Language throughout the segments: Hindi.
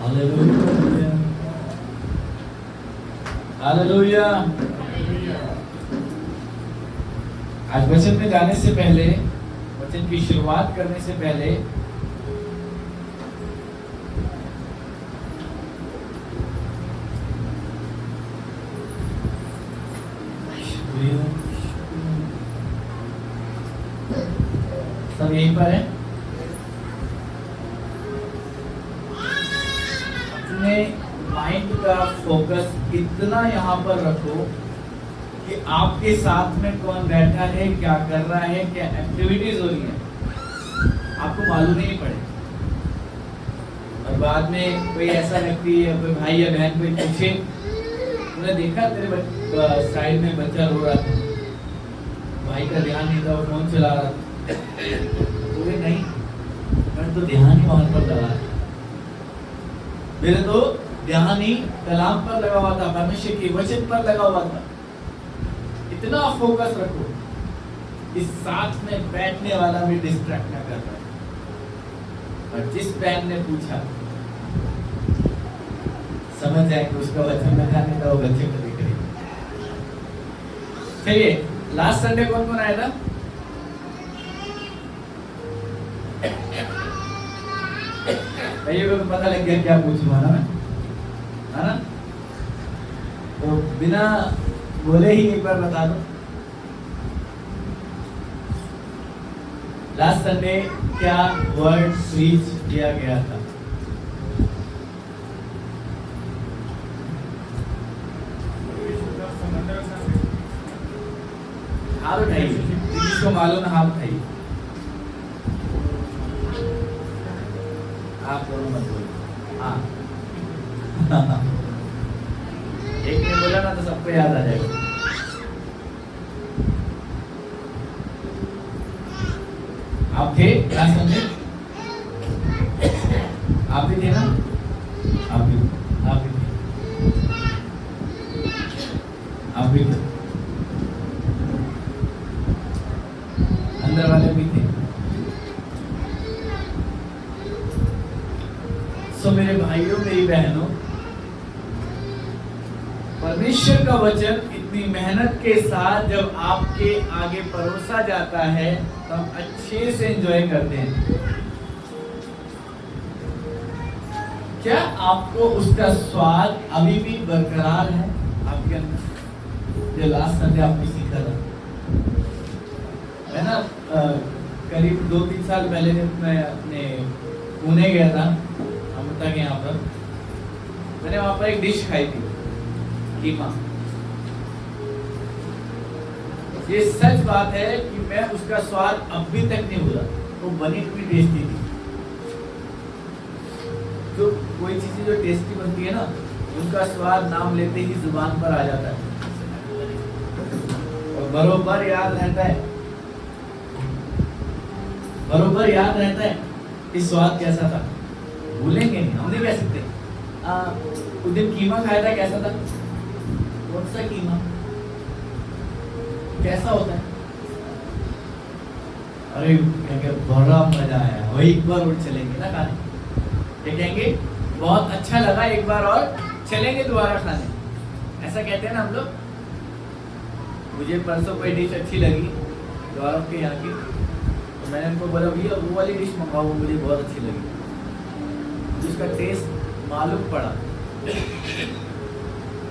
Hallelujah hallelujah. आज वचन में जाने से पहले, वचन की शुरुआत करने से पहले सब यहीं पर है। अपने माइंड का फोकस इतना यहाँ पर रखो कि आपके साथ में कौन बैठा है, क्या कर रहा है, क्या एक्टिविटीज हो रही है, आपको मालूम ही नहीं पड़े। और बाद में कोई ऐसा व्यक्ति या कोई भाई या बहन कोई पूछे, तूने देखा तेरे साइड में बच्चा रो रहा था, भाई का ध्यान नहीं था, वो फोन चला रहा था। बोले नहीं, मैं तो ध्यान ही वहां पर लगा था, मेरे तो ध्यान ही कलाम पर लगा हुआ था, परमेश्वर के वचन पर लगा हुआ था। इतना फोकस रखो इस साथ में बैठने वाला भी डिस्ट्रैक्ट ना कर रहा है। और जिस बहन ने पूछा समझ जाए कि उसका वचन में खाने का, वो बच्चे को देख रही। चलिए, लास्ट संडे कौन कौन आया था? को तो पता लग गया क्या पूछूंगा ना मैं, है ना? तो बिना बोले ही एक बार बता दो, लास्ट संडे क्या वर्ड प्रीच किया गया था? हाथ उठाइए, जिसको मालूम है हाथ उठाइए। आप दोनों मत बोलो। हाँ एक ने बोला ना तो सबको याद आ जाएगा। आप थे क्लास में? आप भी थे ना? आप भी थे, आप भी थे, अंदर वाले भी थे। सो मेरे भाइयों, मेरी बहनों, परमेश्वर का वचन इतनी मेहनत के साथ जब आपके आगे परोसा जाता है तो हम अच्छे से एंजॉय करते हैं। क्या आपको उसका स्वाद अभी भी बरकरार है आपके अंदर? जो लास्ट संडे आपने सीखा था, है ना? करीब 2-3 साल पहले जब मैं अपने पुणे गया था, अमृता के यहाँ पर, मैंने वहां पर एक डिश खाई थी, कीमा। ये सच बात है कि मैं उसका स्वाद अभी तक नहीं भूला। वो बनी हुई टेस्टी थी। जो कोई चीज जो टेस्टी बनती है ना, उनका स्वाद नाम लेते ही जुबान पर आ जाता है और बरोबर याद रहता है, बरोबर याद रहता है कि स्वाद कैसा था। भूलेंगे नहीं, हम नहीं कह सकते। उस दिन कीमा खाया था, कैसा था? कौन सा कीमा, कैसा होता है? अरे बड़ा मजा आया, वही एक बार और चलेंगे ना खाने। क्या कहेंगे? बहुत अच्छा लगा, एक बार और चलेंगे दोबारा खाने। ऐसा कहते हैं ना हम लोग। मुझे परसों कोई डिश अच्छी लगी गौरव के यहाँ की, तो मैंने उनको बोला भैया वो वाली डिश मंगाओ, मुझे बहुत अच्छी लगी। जिसका टेस्ट मालूम पड़ा,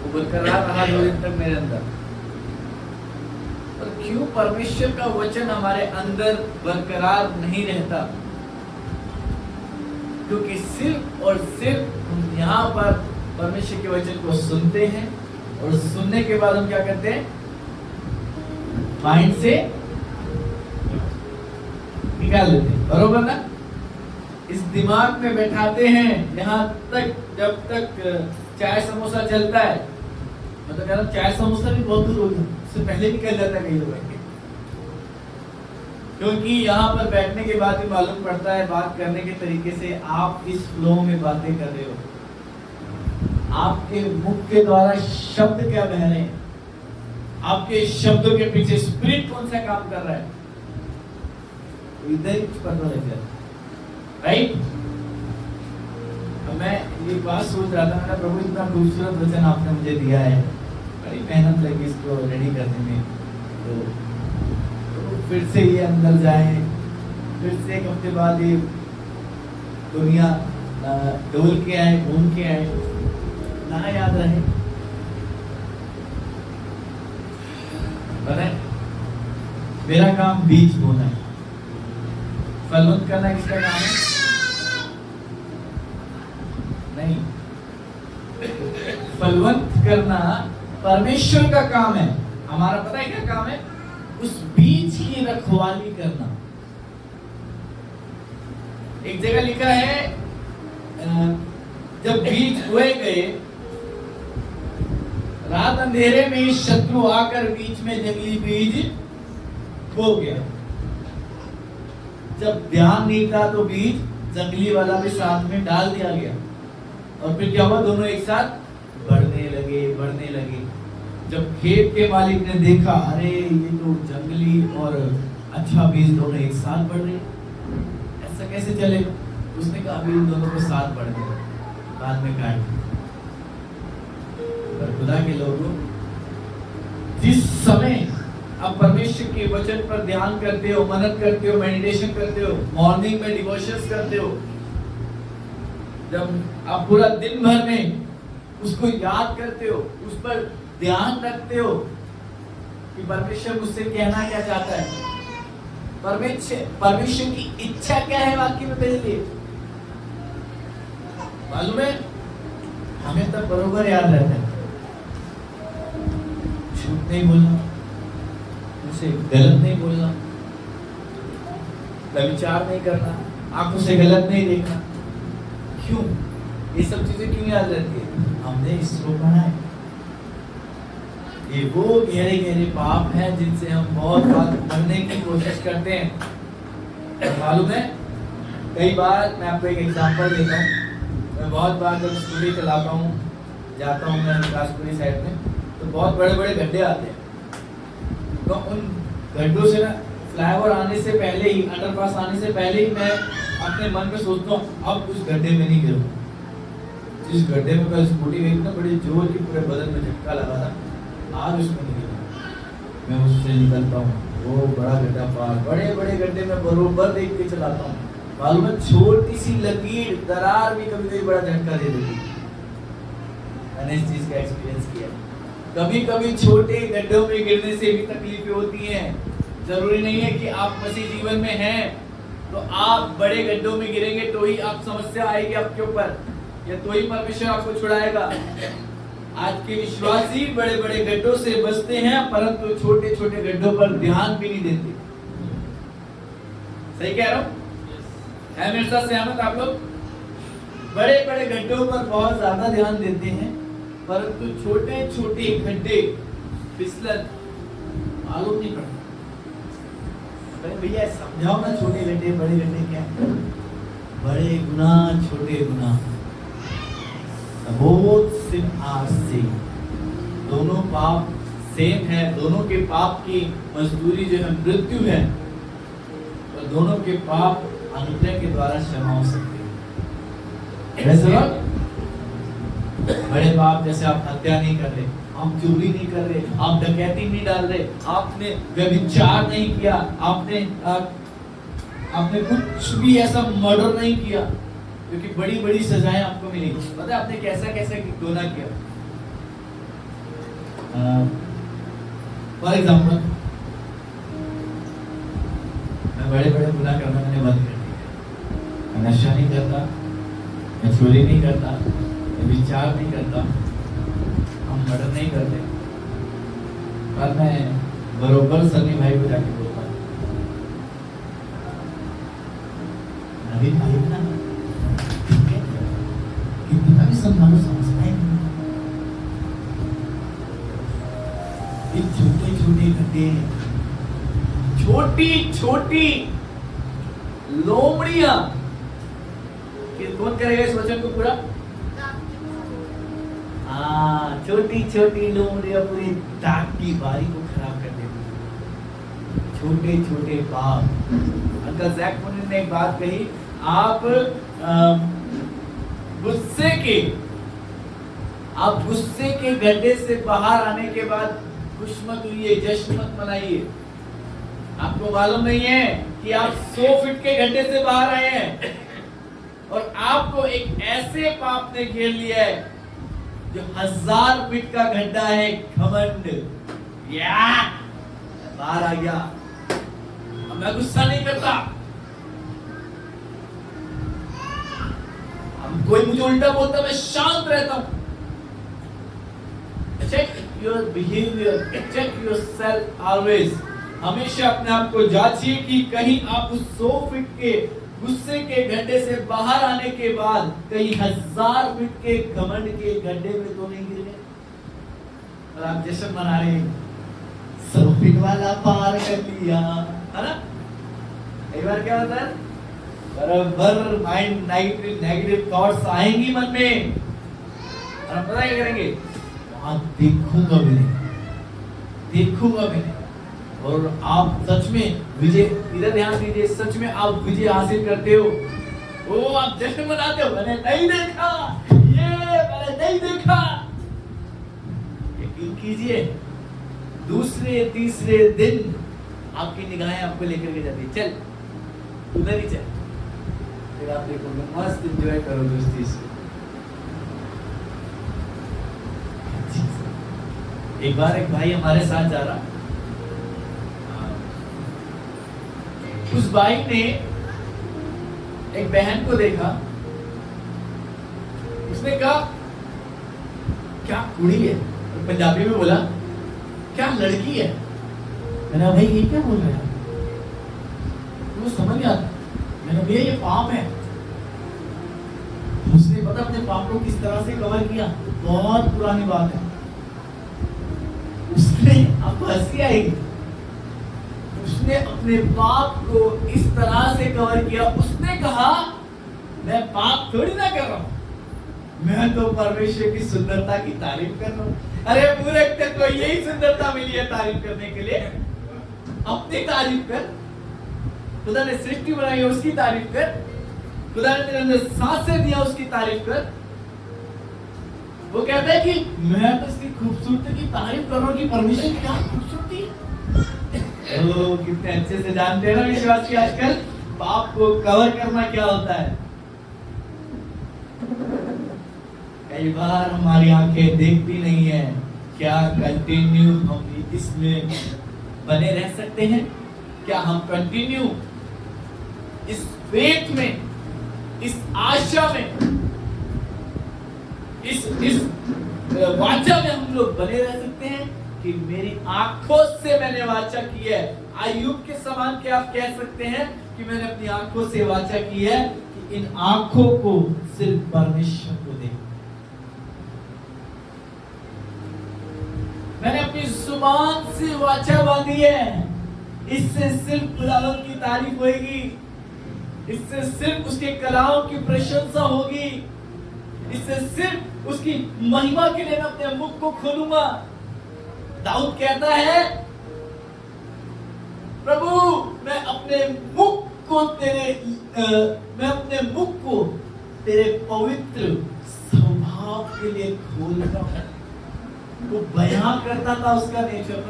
वो बरकरार रहा 2 दिन तक मेरे अंदर। और क्यों परमेश्वर का वचन हमारे अंदर बरकरार नहीं रहता? क्योंकि सिर्फ और सिर्फ हम यहाँ पर परमेश्वर के वचन को सुनते हैं और सुनने के बाद हम क्या करते हैं? माइंड से निकाल देते हैं, बरोबर ना? इस दिमाग में बैठाते हैं यहाँ तक जब तक चाय समोसा चलता है। मैं तो कह रहा हूँ चाय समोसा भी बहुत दूर हो गया, उससे पहले निकल जाता है कई लोगों के। क्योंकि यहाँ पर बैठने के बाद भी मालूम पड़ता है बात करने के तरीके से आप इस फ्लो में बातें कर रहे हो। आपके मुख के द्वारा शब्द क्या बह रहे हैं, आपके शब्दों के पीछे स्पिरिट कौन सा काम कर रहा है, इधर ही पता लग जाता है, राइट? मैं ये एक बात सोच रहा था, मैंने प्रभु इतना खूबसूरत वचन आपने मुझे दिया है, बड़ी मेहनत लगी इसको रेडी करने में, तो फिर से ये अंदर जाए, फिर से एक हफ्ते बाद ये दुनिया डोल के आए, घूम के आए, ना याद रहे। पता है मेरा काम बीज बोना है, फलवंत करना किसका काम है? नहीं, फलवंत करना परमेश्वर का काम है। हमारा पता है क्या काम है? उस बीज की रखवाली करना। एक जगह लिखा है जब बीज बोए गए, रात अंधेरे में शत्रु आकर बीच में जंगली बीज बो गया। जब ध्यान नहीं था तो बीज जंगली वाला भी साथ में डाल दिया गया, और फिर क्या हुआ? दोनों एक साथ बढ़ने लगे। जब खेत के मालिक ने देखा, अरे ये तो जंगली और अच्छा बीज दोनों एक साथ बढ़ रहे, ऐसा कैसे चले? उसने कहा अभी इन दोनों को साथ बढ़ने, बाद में काट। पर खुदा के लोगों, जिस समय आप परमेश्वर के वचन पर ध्यान करते हो, मनन करते हो, मेडिटेशन करते हो, मॉर्निंग में डिवोशंस करते हो, जब आप पूरा दिन भर में उसको याद करते हो, उस पर ध्यान रखते हो कि परमेश्वर मुझसे कहना क्या चाहता है, परमेश्वर की इच्छा क्या है वाक्य में मेरे लिए, मालूम है हमें तब बरोबर याद रहता है। झूठ नहीं बोलना, उनसे गलत नहीं बोलना, व्यभिचार नहीं करना, आंखों से गलत नहीं देखना। क्यों ये सब चीजें क्यों याद रहती है? हमने इसको पढ़ा है। ये वो गहरे गहरे पाप हैं जिनसे हम बहुत बार मरने की कोशिश करते हैं। मालूम है, कई बार मैं आपको एक एग्जांपल देता हूँ। मैं बहुत बार जब स्कूटी चलाता हूँ, जाता हूँ मैं विकासपुरी साइड में, तो बहुत बड़े बड़े गड्ढे आते हैं। तो उन गड्ढों से ना फ्लाईओवर आने से पहले ही, अंडरपास आने से पहले ही मैं अपने मन में सोचता हूँ अब उस गड्ढे में नहीं गिरूँ। जिस गड्ढे में कल स्कूटी गई ना, बड़ी जोर की पूरे बदन में झटका लगा था, आज उसमें नहीं गिरा। मैं उससे निकलता हूँ, वो बड़ा गड्ढा पार, बड़े बड़े गड्ढे में बरोबर देख के चलाता हूँ। मालूम है छोटी सी लकीर, दरार भी कभी कभी बड़ा झटका दे देती। मैंने इस चीज का एक्सपीरियंस किया। कभी कभी छोटे गड्ढों में गिरने से भी तकलीफें होती हैं। जरूरी नहीं है कि आप मसीह जीवन में हैं तो आप बड़े गड्ढों में गिरेंगे तो ही आप समस्या आएगी आपके ऊपर, या तो ही परमेश्वर आपको छुड़ाएगा। आज के विश्वासी बड़े बड़े गड्ढों से बचते हैं, परंतु छोटे छोटे गड्ढों पर ध्यान भी नहीं देते। सही कह रहा हूं? है मेरे साथ सहमत आप लोग? बड़े बड़े गड्ढों पर बहुत ज्यादा ध्यान देते हैं, परंतु छोटे छोटे गड्ढे, फिसलन मालूम नहीं पड़ता। भैया समझाओ ना, छोटे गड्ढे बड़े गड्ढे क्या है? बड़े गुनाह छोटे गुनाह, बहुत सिन आस से, दोनों पाप सेम है। दोनों के पाप की मजदूरी जो है मृत्यु है, और दोनों के पाप अनुग्रह के द्वारा क्षमा हो सकते हैं। वैसे बड़े पाप जैसे आप हत्या नहीं कर रहे, आप चोरी नहीं कर रहे, आप डकैती नहीं डाल रहे, आपने व्यभिचार नहीं किया, आपने कुछ भी ऐसा मर्डर नहीं किया, क्योंकि बड़ी बड़ी सजाएं आपको मिली। पता है आपने कैसा कैसा गुनाह किया? फॉर एग्जाम्पल, मैं बड़े बड़े गुनाह करना मैंने बंद कर दिया। मैं नशा नहीं करता, मैं चोरी नहीं करता, मैं विचार नहीं करता, हम मर्डर नहीं करते। पर मैं बरोबर सनी भाई को जाके बोलता हूँ, नवीन भाई ना कितना भी समझाना समझता है। ये छोटे छोटे गड्ढे, छोटी छोटी लोमड़ियां, कौन करेगा इस वचन को पूरा? छोटी छोटी लोमड़ियां पूरी दाग की बारी को खराब कर देती। छोटे छोटे पाप। अंकल जैक मुनि ने एक बात कही, आप गुस्से के, आप गुस्से के गड्ढे से बाहर आने के बाद खुश मत हुइए, जश्न मत मनाइए। आपको मालूम नहीं है कि आप 100 फीट के गड्ढे से बाहर आए हैं और आपको एक ऐसे पाप ने घेर लिया है जो 1000 फीट का गड्ढा है, घमंड। या बाहर आ गया, अब मैं गुस्सा नहीं करता। अब कोई मुझे उल्टा बोलता मैं शांत रहता हूं। Check your behaviour, check yourself always. हमेशा अपने आप को जांचिए कि कहीं आप उस 100 फीट के गुस्से के गड्ढे से बाहर आने के बाद कहीं 1000 फीट के घमंड के गड्ढे में तो नहीं गिर गए। और आप जश्न मना रहे हैं, 100 फीट वाला पार कर लिया, है ना? कई बार क्या होता है, बराबर माइंड नेगेटिव थॉट्स आएंगी मन में और हम पता क्या करेंगे, वहां देखूंगा भी नहीं, देखूंगा भी नहीं। और आप सच में विजय, इधर ध्यान दीजिए, सच में आप विजय हासिल करते हो। ओ आप जश्न मनाते हो, मैंने नहीं देखा, ये मैंने नहीं देखा। यकीन कीजिए दूसरे तीसरे दिन आपकी निगाहें आपको लेकर के जाती, चल उधर ही चल, फिर आप देखोगे मस्त एंजॉय करोगे उस चीज को। एक बार एक भाई हमारे साथ जा रहा, उस भाई ने एक बहन को देखा, उसने कहा क्या कुड़ी है, पंजाबी में बोला क्या लड़की है। मैंने भाई ये क्या बोल रहे हैं, वो समझ गया। मैंने भैया ये पाप है। उसने पता अपने पाप को किस तरह से कवर किया, बहुत पुरानी बात है। उसने, आपको हंसी आएगी, उसने अपने पाप को इस तरह से कवर किया। उसने कहा मैं पाप थोड़ी ना कर रहा हूं, मैं तो परमेश्वर की सुंदरता की तारीफ कर रहा हूं। अरे पूरे तक को यही सुंदरता मिली है तारीफ करने के लिए, अपनी तारीफ कर। खुदा ने सृष्टि बनाई है उसकी तारीफ कर, खुदा ने तेरे अंदर सांसें दिया उसकी तारीफ कर। वो कहता है कि मैं तो इसकी खूबसूरती की तारीफ कर रहा हूं कि परमेश्वर की क्या खूबसूरती है। ओ कितने अच्छे से जानते हैं ना विश्वासी आजकल पाप को कवर करना क्या होता है। कई बार हमारी आंखें देखती नहीं है, क्या कंटिन्यू हम इसमें बने रह सकते हैं? क्या हम कंटिन्यू इस फेथ में, इस आशा में, इस वाचा में हम लोग बने रह सकते हैं कि मेरी आंखों से मैंने वाचा की है? अय्यूब के समान क्या आप कह सकते हैं कि मैंने अपनी आंखों से वाचा की है कि इन आंखों को सिर्फ परमेश्वर को दे। मैंने अपनी जुबान से वाचा बांधी है, इससे सिर्फ खुदावंद की तारीफ होगी, इससे सिर्फ उसके कलाओं की प्रशंसा होगी, इससे सिर्फ उसकी महिमा के लिए मैं अपने मुख को खोलूंगा। दाऊद कहता है प्रभु मैं अपने मुख को तेरे पवित्र स्वभाव के लिए खोलता हूं। वो बयां करता था उसका नेचर,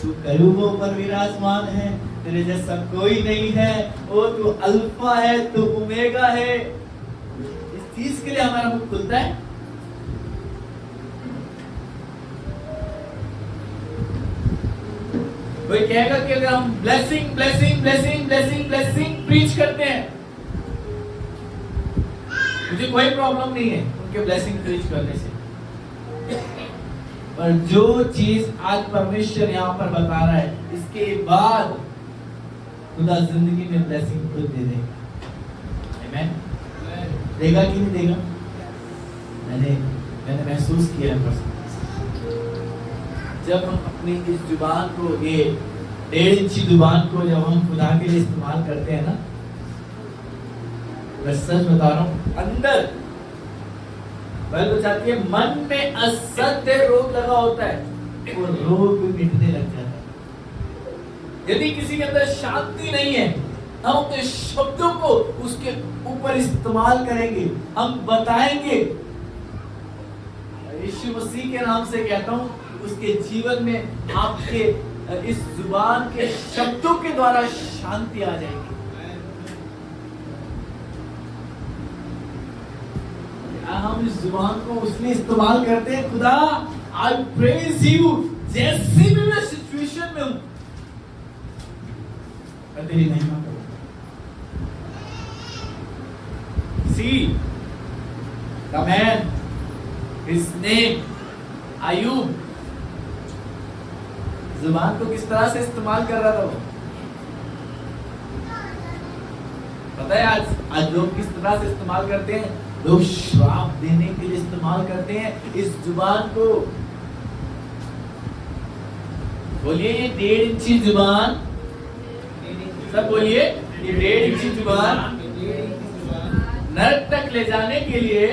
तू करूबों पर विराजमान है, तेरे जैसा कोई नहीं है, वो तू अल्फा है, तू ओमेगा है। इस चीज के लिए हमारा मुख खुलता है। कोई कहेगा कि अगर हम blessing blessing blessing blessing blessing preach करते हैं, मुझे कोई प्रॉब्लम नहीं है उनके ब्लेसिंग प्रीच करने से, पर जो चीज आज परमेश्वर यहाँ पर बता रहा है, इसके बाद खुदा जिंदगी में ब्लेसिंग खुद दे देगा। आमीन। देगा कि नहीं देगा? मैंने महसूस किया है। जब हम अपनी इस जुबान को, ये 1.5 इंची जुबान को जब हम खुदा के लिए इस्तेमाल करते हैं ना, मैं सच बता रहा हूं, अंदर बाइबल बताती है मन में असत्य रोग लगा होता है, वो रोग मिटने लग जाता है। यदि किसी के अंदर शांति नहीं है, हम अपने शब्दों को उसके ऊपर इस्तेमाल करेंगे, हम बताएंगे। यीशु मसीह के नाम से कहता हूं, उसके जीवन में आपके इस जुबान के शब्दों के द्वारा शांति आ जाएगी। हम इस जुबान को उसलिए इस्तेमाल करते हैं, खुदा आई प्रेज यू, जैसी भी मैं सिचुएशन में हूं मैं तेरी महिमा करूंगा। See the man, his name Ayub, जुबान को किस तरह से इस्तेमाल कर रहा था वो, पता है? आज लोग किस तरह से इस्तेमाल करते हैं? लोग श्राप देने के लिए इस्तेमाल करते हैं इस जुबान को। बोलिए ये 1.5 इंची जुबान, सब बोलिए ये 1.5 इंची जुबान नरक तक ले जाने के लिए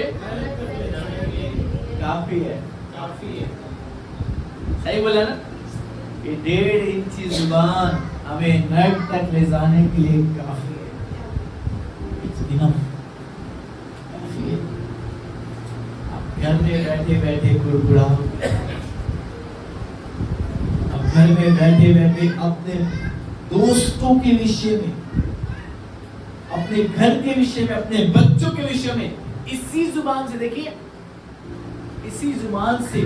काफी है। सही बोला ना? ये 1.5 इंची जुबान हमें नरक तक ले जाने के लिए काफी है। काफी है। आप घर में बैठे बैठे कुड़कुड़ाओ, आप घर में बैठे बैठे अपने दोस्तों के विषय में, अपने घर के विषय में, अपने बच्चों के विषय में इसी जुबान से, देखिए इसी जुबान से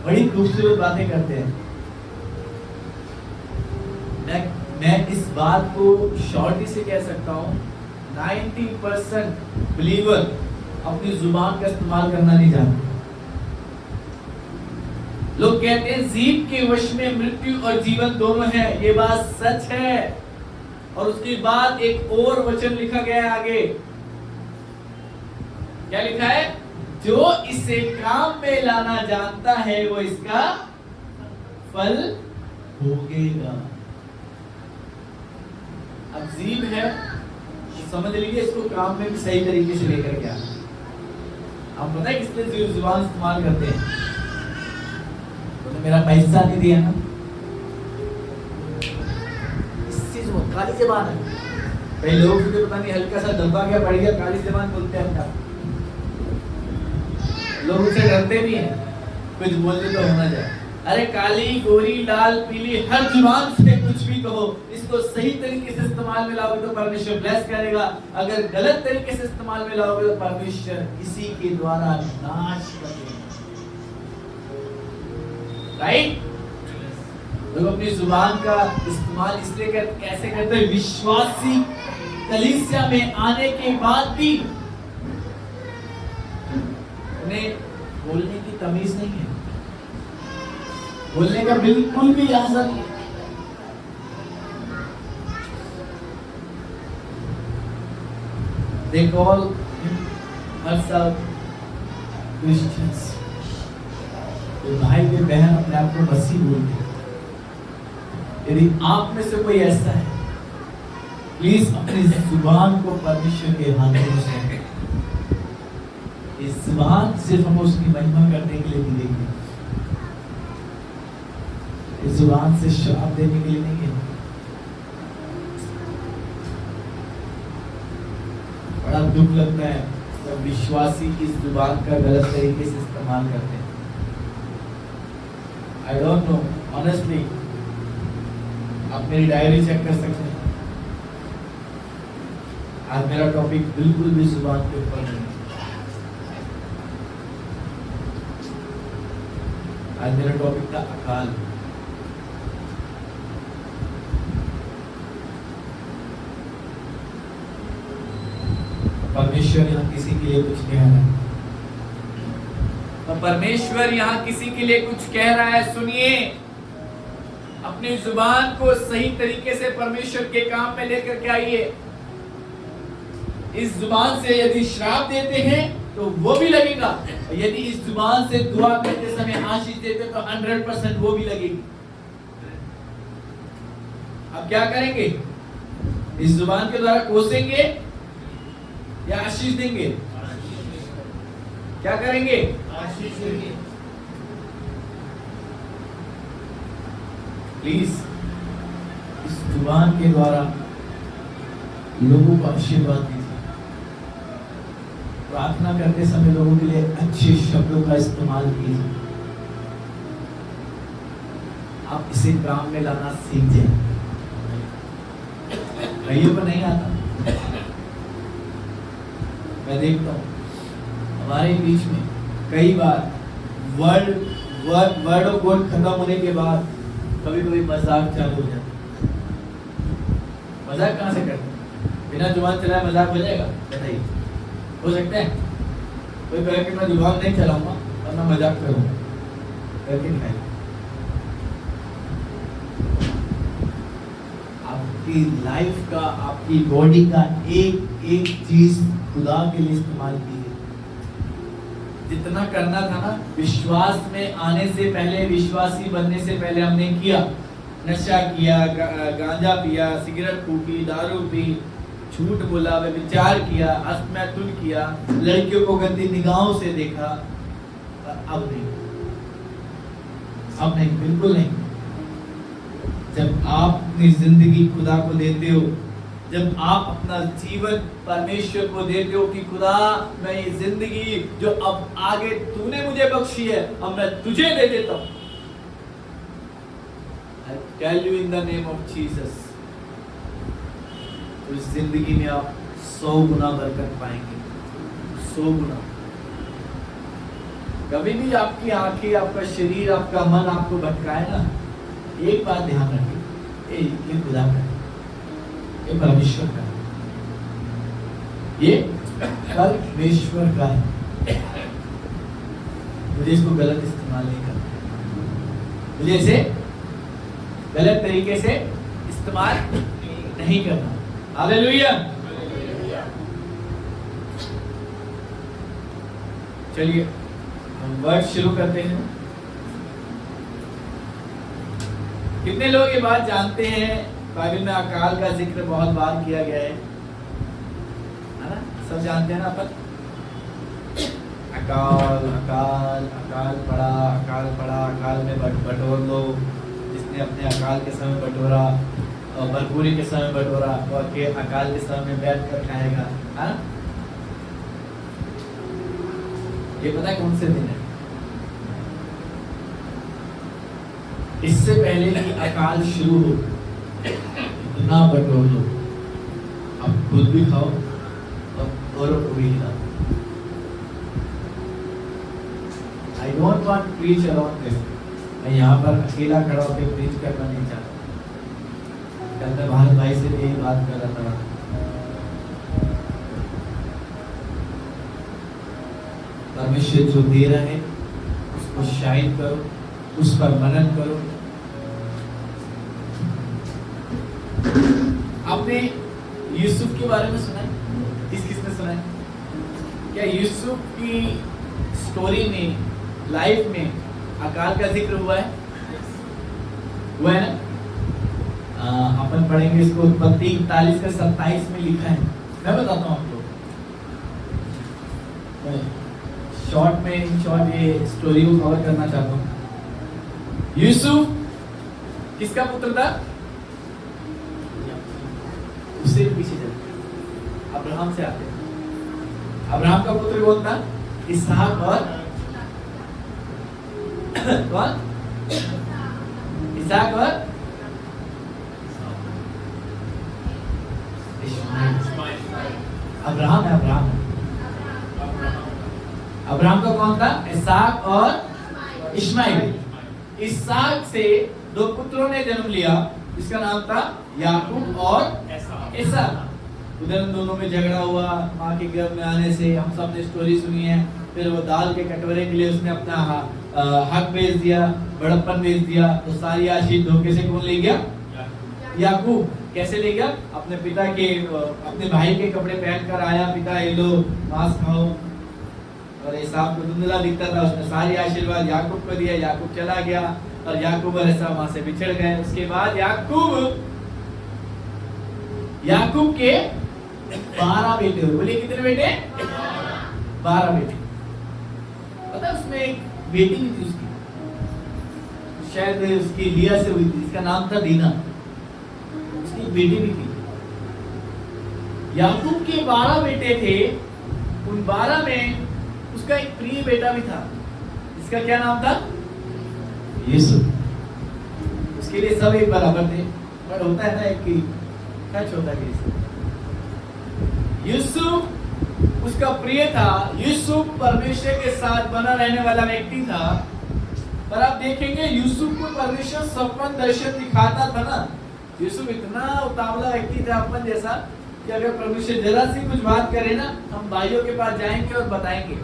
बड़ी खूबसूरत बातें करते हैं। मैं इस बात को शॉर्टी से कह सकता हूं, 90% बिलीवर अपनी जुबान का इस्तेमाल करना नहीं जानते। लोग कहते हैं जीभ के वश में मृत्यु और जीवन दोनों है। ये बात सच है। और उसके बाद एक और वचन लिखा गया है आगे, क्या लिखा है? जो इसे काम में लाना जानता है वो इसका फल भोगेगा। अब जीभ है, समझ लीजिए इसको काम में भी सही तरीके से लेकर के आना। आप पता है किस लिए जुबान इस्तेमाल करते हैं? तो मेरा पैसा नहीं दिया ना, काली जबान है। कई लोग मुझे पता नहीं हल्का सा धब्बा क्या पड़ गया, काली जबान बोलते हैं। लोग उनसे डरते भी हैं, कुछ बोलते तो होना जाए। अरे काली, गोरी, लाल, पीली, हर जुबान से कुछ भी कहो, इसको सही तरीके से इस्तेमाल में लाओगे तो परमेश्वर ब्लेस करेगा। अगर गलत तरीके से इस्तेमाल में लाओगे तो परमेश्वर इसी के द्वारा नाश करेगा। राइट? लोग अपनी जुबान का इस्तेमाल इसलिए कैसे करते हैं? विश्वासी कलीसिया में आने के बाद भी उन्हें बोलने की तमीज नहीं है, बोलने का बिल्कुल भी आज़ादी नहीं है। They call themselves Christians। तो भाई वे बहन अपने आप को मसीह बोलते हैं। यदि आप में से कोई ऐसा है, प्लीज अपनी जुबान को परमेश्वर के हाथों में सौंपें। इस जुबान सिर्फ हम उसकी महिमा करने के लिए नहीं देंगे, इस जुबान से श्राप देने के लिए नहीं है। बड़ा दुख लगता है जब विश्वासी इस जुबान का गलत तरीके से इस्तेमाल करते हैं। आई डोंट नो, ऑनेस्टली आप मेरी डायरी चेक कर सकते हैं। आज मेरा टॉपिक बिल्कुल भी जुबान के ऊपर नहीं। आज मेरा टॉपिक था अकाल। परमेश्वर यहाँ किसी के लिए कुछ कह रहा है। तो परमेश्वर यहाँ किसी के लिए कुछ कह रहा है। सुनिए, अपनी जुबान को सही तरीके से परमेश्वर के काम में लेकर के आइए। इस जुबान से यदि श्राप देते हैं तो वो भी लगेगा, यदि इस जुबान से दुआ करते समय आशीष देते तो 100% वो भी लगेगी। अब क्या करेंगे? इस जुबान के द्वारा कोसेंगे या आशीष देंगे? क्या करेंगे? आशीष देंगे। प्लीज इस जुबान के द्वारा लोगों को आशीर्वाद दीजिए। प्रार्थना करते समय लोगों के लिए अच्छे शब्दों का इस्तेमाल कीजिए। आप इसे काम में लाना सीख जाए। कईयों को नहीं आता। मैं देखता हूँ हमारे बीच में कई बार वर्ड ऑफ गॉड खत्म होने के बाद कभी कभी मजाक चालू हो जाता है। मजाक कहाँ से करते हैं? बिना जुबान चलाए मजाक हो जाएगा? बताइए, हो सकता है? कोई कहे कि मैं जुबान नहीं चलाऊंगा और मैं मजाक करूंगा, करके दिखाइए। आपकी लाइफ का, आपकी बॉडी का एक एक चीज खुदा के लिए इस्तेमाल कीजिए। जितना करना था ना विश्वास में आने से पहले, विश्वासी बनने से पहले हमने किया। नशा किया, गांजा पिया, सिगरेट फूकी, दारू पी, झूठ बोला, व्यभिचार किया, अस्तमैथुन किया, लड़कियों को गंदी निगाहों से देखा। अब नहीं, बिल्कुल नहीं। जब आप अपनी जिंदगी खुदा को देते हो, जब आप अपना जीवन परमेश्वर को देते हो कि खुदा मैं ये जिंदगी जो अब आगे तूने मुझे बख्शी है अब मैं तुझे दे देता हूं। I tell you in the name of Jesus, तो इस जिंदगी में आप 100 गुना बरकत पाएंगे, 100 गुना। कभी भी आपकी आंखें, आपका शरीर, आपका मन आपको भटकाए ना, एक बात ध्यान रखिए, ये खुदा का है, ये परमेश्वर का है, ये परमेश्वर का है। मुझे इसको गलत इस्तेमाल नहीं करना, मुझे इसे गलत तरीके से इस्तेमाल नहीं करना। हालेलुया। चलिए हम वर्ड शुरू करते हैं। कितने लोग ये बात जानते हैं, बाइबल में अकाल का जिक्र बहुत बार किया गया है ना? सब जानते हैं ना अपन? अकाल अकाल अकाल पड़ा, अकाल पड़ा, अकाल में बटोर लो। जिसने अपने अकाल के समय बटोरा और भरपूरी के समय बटोरा, और के अकाल के समय में बैठ कर खाएगा, है ना? ये पता है कौन से दिन है? इससे पहले कि अकाल शुरू हो, इतना बटोर लो, अब खुद भी खाओ और औरों को भी खिलाओ। I don't want to preach around this. मैं यहाँ पर अकेला खड़ा होकर प्रीच करना नहीं चाहता। कल मैं भारत भाई से भी यही बात कर रहा था। परमेश्वर जो दे रहा है उसको शायद करो, उस पर मनन करो। आपने यूसुफ के बारे में सुना है? किसने सुना है? क्या यूसुफ की स्टोरी में, लाइफ में अकाल का जिक्र हुआ है? हुआ है ना? अपन पढ़ेंगे इसको। उत्पत्ति 41 का 27 में लिखा है। मैं बताता हूँ आपको शॉर्ट में ये स्टोरी को कवर करना चाहता हूँ। यूसुफ किसका पुत्र था? उससे पीछे चलते, अब्राहम से आते हैं। अब्राहम का पुत्र कौन था? इसहाक और कौन? इसहाक और अब्राहम है। अब्राहम का कौन था? इसहाक और इश्माइल। इसहाक से दो पुत्रों ने जन्म लिया, जिसका नाम था याकूब और एसाव। उधर दोनों में झगड़ा हुआ माँ के गर्भ में आने से, हम सब ने स्टोरी सुनी है। फिर वो दाल के कटोरे के लिए उसने अपना हक बेच दिया, बड़प्पन बेच दिया, तो सारी आशीष धोखे से कौन ले गया? याकूब। कैसे ले गया? अपने पिता के, अपने भाई के कपड़े पहन कर आया, पिता ये लो मांस खाओ। और एसाव को धुंधला दिखता था, उसने सारी आशीर्वाद याकूब को दिया। याकूब चला गया और याकूब और एसाव वहां से बिछड़ गए। उसके बाद याकूब के 12 बेटे हुए। बोले कितने बेटे? 12 बेटे। पता है उसमें एक बेटी भी थी उसकी, शायद उसकी लिया से हुई थी, जिसका नाम था दीना। उसकी बेटी भी थी। याकूब के 12 बेटे थे, उन 12 में उसका एक प्रिय बेटा भी था, इसका क्या नाम था? यूसुफ। उसके लिए सब एक बराबर थे, पर होता है ना एक की टच होता है। यूसुफ उसका प्रिय था, यूसुफ परमेश्वर के साथ बना रहने वाला व्यक्ति था। पर आप देखेंगे यूसुफ को परमेश्वर सपन दर्शन दिखाता था ना। यूसुफ इतना उतावला व्यक्ति था अपन जैसा कि अगर परमेश्वर जरा सी कुछ बात करे ना, हम भाइयों के पास जाएंगे और बताएंगे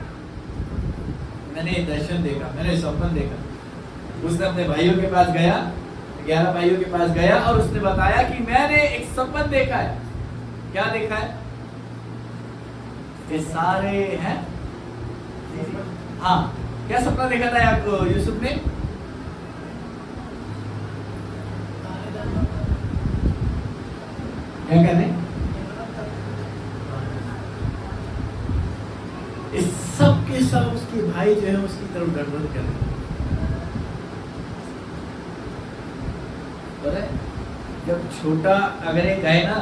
मैंने दर्शन देखा, मैंने सपन देखा। उसने अपने भाइयों के पास गया, 11 भाइयों के पास गया और उसने बताया कि मैंने एक सपन देखा है। क्या देखा है? ये सारे हैं, हाँ, क्या सपना देखा था आपको यूसुफ ने? क्या कहते हैं? इस सब के सब उसके भाई जो है उसकी तरफ गड़बड़ कर रहे हैं। जब छोटा अगर एक गए ना,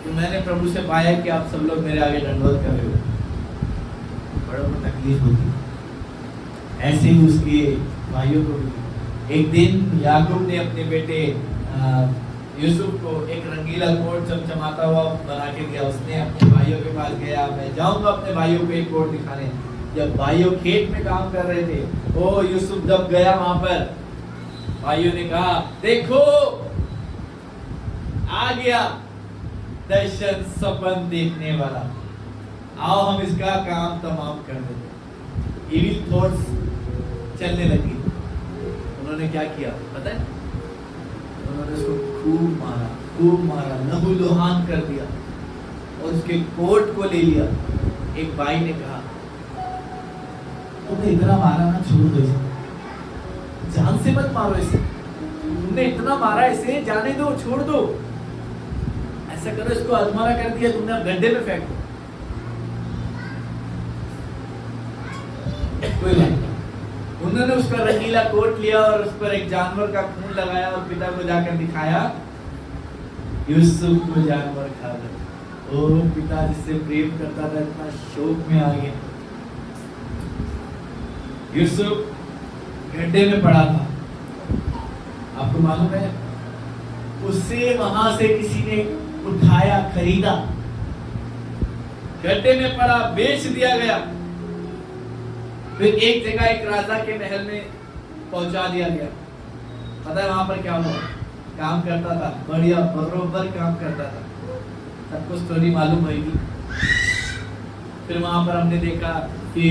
तो मैंने प्रभु से पाया कि आप सब लोग मेरे आगे दंडवत कर रहे हो, बड़ों को तकलीफ होती। ऐसे ही उसके भाइयों को भी। एक दिन याकूब ने अपने बेटे यूसुफ को एक रंगीला कोट चमचमाता हुआ बना के दिया। उसने अपने भाइयों के पास गया, मैं जाऊंगा अपने भाइयों को एक कोट दिखाने। जब भाइयों खेत में काम कर रहे थे, ओ यूसुफ जब गया वहां पर, भाइयों ने कहा देखो आ गया दर्शन सपन देखने वाला, आओ हम इसका काम तमाम कर देते। इविल थॉट्स चलने लगी। उन्होंने क्या किया पता है? उन्होंने उसको खूब मारा, लहूलुहान कर दिया और उसके कोट को ले लिया। एक भाई ने कहा तुमने इतना मारा ना, छोड़ दो इसे, जान से मत मारो इसे, तुमने इतना मारा इसे, जाने दो, छोड़ दो, ऐसा करो इसको अधमरा कर दिया तुमने, अब गड्ढे में फेंक दो। कोई बात। उन्होंने उसका रंगीला कोट लिया और उस पर एक जानवर का खून लगाया और पिता को जाकर दिखाया, यूसुफ को जानवर खा गया। ओ पिता जिससे प्रेम करता था इतना शोक में आ गया। यूसुफ गड्ढे में पड़ा था। आपको मालूम है, उसे वहां से किसी ने उठाया, खरीदा, गड्ढे में पड़ा, बेच दिया गया। फिर एक जगह एक राजा के महल में पहुंचा दिया गया। पता है वहां पर क्या हुआ? काम करता था, बढ़िया बरोबर काम करता था, सबको स्टोरी मालूम होगी। फिर वहां पर हमने देखा कि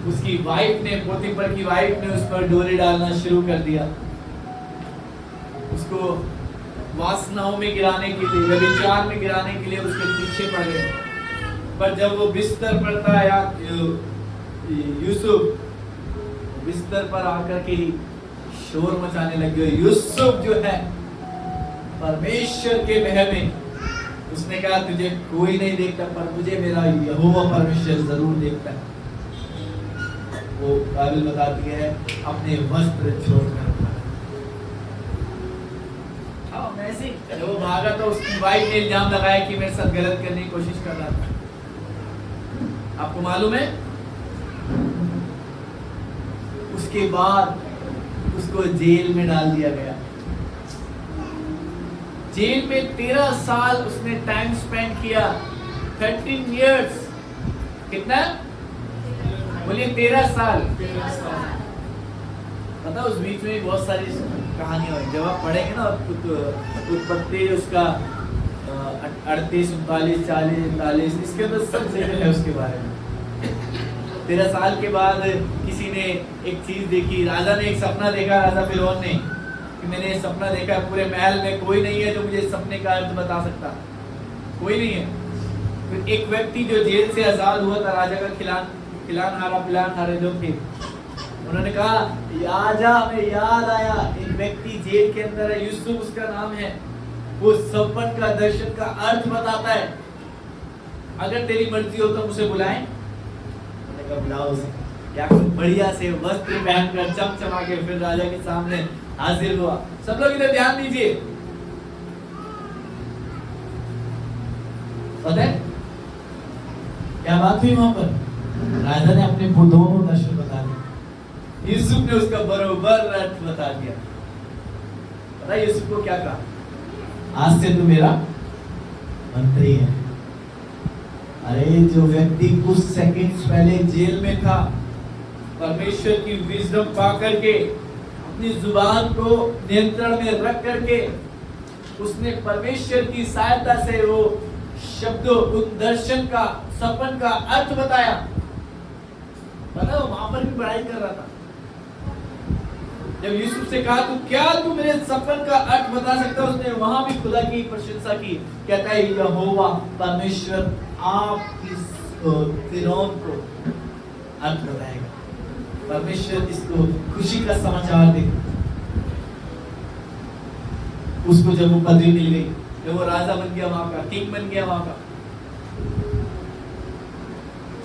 उसकी वाइफ ने, पोतीफर की वाइफ ने उस पर डोरी डालना शुरू कर दिया, उसको वासनाओं में गिराने के लिए, व्यभिचार में गिराने के लिए उसके पीछे पड़ गए। पर जब वो बिस्तर पर था, या यूसुफ बिस्तर पर आकर के शोर मचाने लगे। यूसुफ जो है परमेश्वर के महल में, उसने कहा तुझे कोई नहीं देखता पर मुझे मेरा यहोवा परमेश्वर जरूर देखता है। वो बाइबल बताती है अपने वस्त्र छोड़कर जब वो भागा तो उसकी वाइफ ने इल्जाम लगाया कि मेरे साथ गलत करने की कोशिश कर रहा था। आपको मालूम है उसके बाद उसको जेल में डाल दिया गया। जेल में 13 साल उसने टाइम स्पेंड किया। 13 इयर्स। कितना बोलिए? 13 साल। पता उस बीच में बहुत सारी कहानियां हुई। जब आप पढ़ेंगे ना उत्पत्ति उसका 38, 39, 40, 41, इसके अंदर सब जिक्र है उसके बारे में। 13 साल के बाद किसी ने एक चीज देखी, राजा ने एक सपना देखा, राजा फिरौन ने, कि मैंने ये सपना देखा, पूरे महल में कोई नहीं है जो मुझे इस सपने का अर्थ बता सकता, कोई नहीं है। फिर एक व्यक्ति जो जेल से आजाद हुआ था, राजा का पिलान जो थे, उन्होंने कहा राजा हमें याद आया, एक व्यक्ति जेल के अंदर है, यूसुफ उसका नाम है, वो सपन का दर्शन का अर्थ बताता है, अगर तेरी मर्जी हो तो मुझे बुलाएं। बुलाओ उसे। या बढ़िया से वस्त्र पहनकर चमचमा के फिर राजा के सामने हाजिर हुआ। सब लोग इधर ध्यान दीजिए। पता है क्या बात हुई वहां पर? राजा ने अपने दोनों दर्शन बता दिए, यूसुफ ने उसका बरोबर अर्थ बता दिया। पता है यूसुफ को क्या कहा? आज से तू मेरा मंत्री है। अरे जो व्यक्ति कुछ सेकंड्स पहले जेल में था, परमेश्वर की विजडम पा करके, अपनी जुबान को नियंत्रण में रख करके, उसने परमेश्वर की सहायता से वो शब्दों, उन दर्शन का, सपन का अर्थ बताया। पता वो वहां पर भी बड़ाई कर रहा था। जब यूसुफ से कहा तू क्या तू मेरे सपन का अर्थ बता सकता, उसने वहां भी खुदा की प्रशंसा की। कहता है यहोवा परमेश्वर आपकी फिरौन को अर्थ बताएगा, परमेश्वर इसको खुशी का समाचार देगा। उसको जब वो पदवी मिल गई, जब वो राजा बन गया, वहां का किंग बन गया, वहां का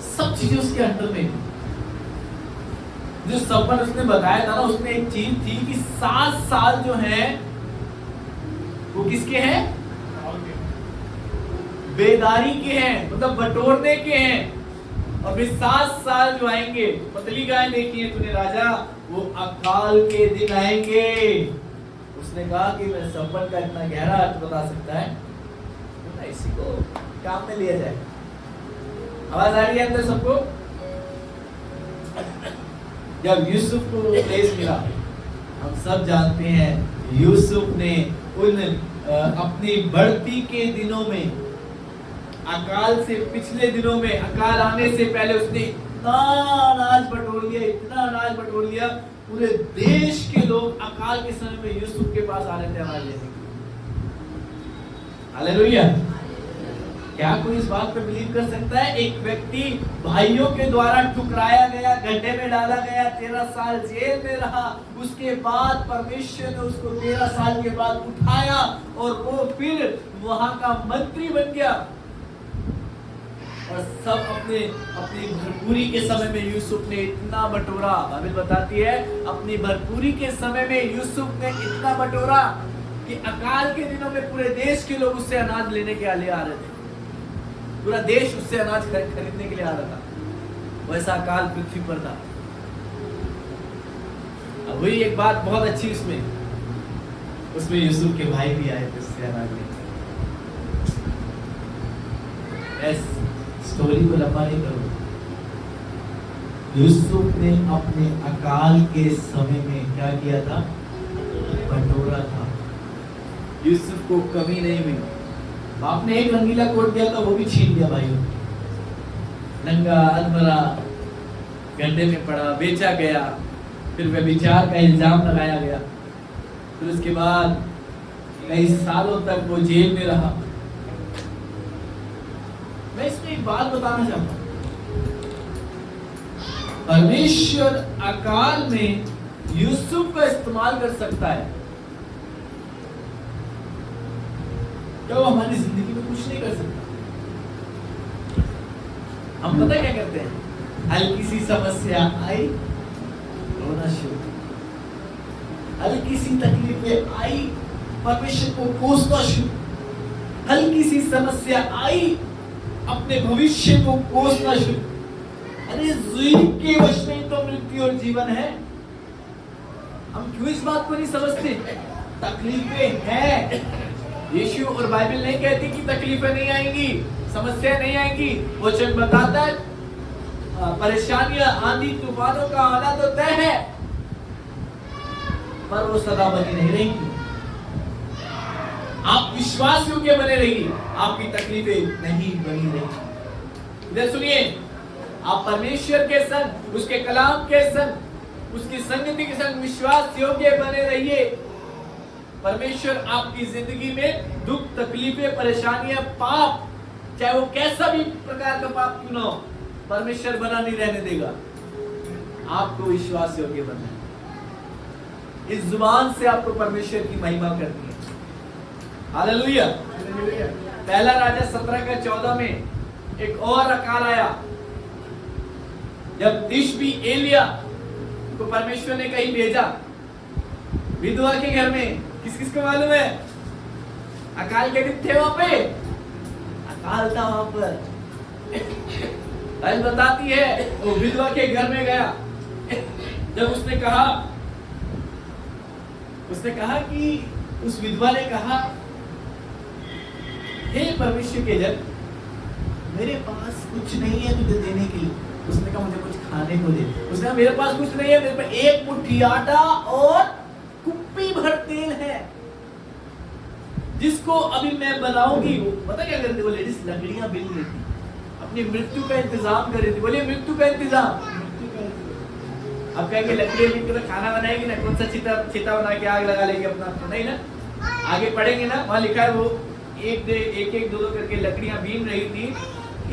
सब चीजें उसके अंडर में। जो सपन उसने बताया था ना, उसमें एक चीज थी कि 7 साल जो है वो किसके हैं? बेदारी के हैं, मतलब बटोरने के हैं। और फिर 7 साल जो आएंगे, पतली गाय देखी है तूने राजा, वो अकाल के दिन आएंगे। उसने कहा कि मैं सपन का इतना गहरा अर्थ बता सकता है, तो इसी को काम में लिया जाए। आवाज आ रही है अंदर सबको? जब यूसुफ को प्लेस मिला, हम सब जानते हैं यूसुफ ने उन अपनी बढ़ती के दिनों में, अकाल से पिछले दिनों में, अकाल आने से पहले उसने इतना अनाज बटोर लिया, इतना अनाज बटोर लिया, पूरे देश के लोग अकाल के समय में यूसुफ के पास आ रहे थे अनाज लेने के लिए। हालेलुया। क्या कोई इस बात पे बिलीव कर सकता है? एक व्यक्ति भाइयों के द्वारा ठुकराया गया, गड्ढे में डाला गया, 13 साल जेल में रहा, उसके बाद परमेश्वर ने उसको 13 साल के बाद उठाया और वो फिर वहां का मंत्री बन गया। और सब अपनी भरपूरी के समय में यूसुफ ने इतना बटोरा, बाइबल बताती है अपनी भरपूरी के समय में यूसुफ ने इतना बटोरा कि अकाल के दिनों में पूरे देश के लोग उससे अनाज लेने के लिए आ रहे थे। पूरा देश उससे अनाज खरीदने के लिए आ रहा था। वैसा अकाल पृथ्वी पर था। अब वही एक बात बहुत अच्छी उसमें यूसुफ के भाई भी आए थे उससे अनाज लेने। स्टोरी को लंबा नहीं करो। यूसुफ ने अपने अकाल के समय में क्या किया था? बटोरा था। यूसुफ को कमी नहीं मिली। बाप ने एक रंगीला कोट दिया था, वो भी छीन लिया भाइयों। नंगा अधमरा गड्ढे में पड़ा, बेचा गया, फिर व्यभिचार का इल्जाम लगाया गया, फिर उसके बाद कई सालों तक वो जेल में रहा। मैं इसमें एक बात बताना चाहता हूं, परमेश्वर अकाल में यूसुफ का इस्तेमाल कर सकता है। क्या वो हमारी जिंदगी में कुछ नहीं कर सकता? हम पता क्या करते हैं? हल्की सी समस्या आई, रोना शुरू, हल्की सी तकलीफें आई, परमेश्वर को कोसना शुरू, हल्की सी समस्या आई, अपने भविष्य को कोसना शुरू। अरे जीव के वश में तो मृत्यु और जीवन है। हम क्यों इस बात को नहीं समझते? तकलीफें हैं। यीशु और बाइबल नहीं कहती कि तकलीफें नहीं आएंगी, समस्या नहीं आएंगी। वचन बताता है परेशानियां, आंधी तूफानों का आना तो तय है, पर वो सदा बनी नहीं रहेंगी। आप विश्वास योग्य बने रहिए, आपकी तकलीफें नहीं बनी रहेंगी। इधर सुनिए, आप परमेश्वर के संग, उसके कलाम के संग, उसकी संगति के संग विश्वास योग्य बने रहिए। परमेश्वर आपकी जिंदगी में दुख, तकलीफें, परेशानियां, पाप, चाहे वो कैसा भी प्रकार का पाप क्यों ना हो, परमेश्वर बना नहीं रहने देगा। आपको विश्वास योग्य बनना है। इस जुबान से आपको परमेश्वर की महिमा करनी है। हालेलुया। पहला राजा 17:14 में एक और अकाल आया, जब तिशबी एलिया को परमेश्वर ने कहीं भेजा विधवा के घर में। किस किस को मालूम है? अकाल के दिन थे वहां पे, अकाल था वहां पर। बाइबल बताती है वो विधवा के घर में गया, जब उसने कहा कि उस विधवा ने कहा, हे परमेश्वर के जन, मेरे पास कुछ नहीं है तुझे देने के लिए। उसने कहा मुझे कुछ खाने को दे। उसने कहा मेरे पास कुछ नहीं है, मेरे पास एक मुट्ठी आटा और कुप्पी भर तेल है, जिसको अभी मैं बनाऊंगी। पता क्या करती वो लेडीज, लकड़ियां बिन रही थी, अपनी मृत्यु का इंतजाम कर रही थी। बोलिए मृत्यु का इंतजाम। अब कहेंगे लकड़ी मिलकर खाना बनाएगी ना, कौन सा चिता बना के आग लगा लेंगे अपना, नहीं ना। आगे पढ़ेंगे ना, वहां लिखा है वो एक दो करके लकड़ियां बीन रही थी,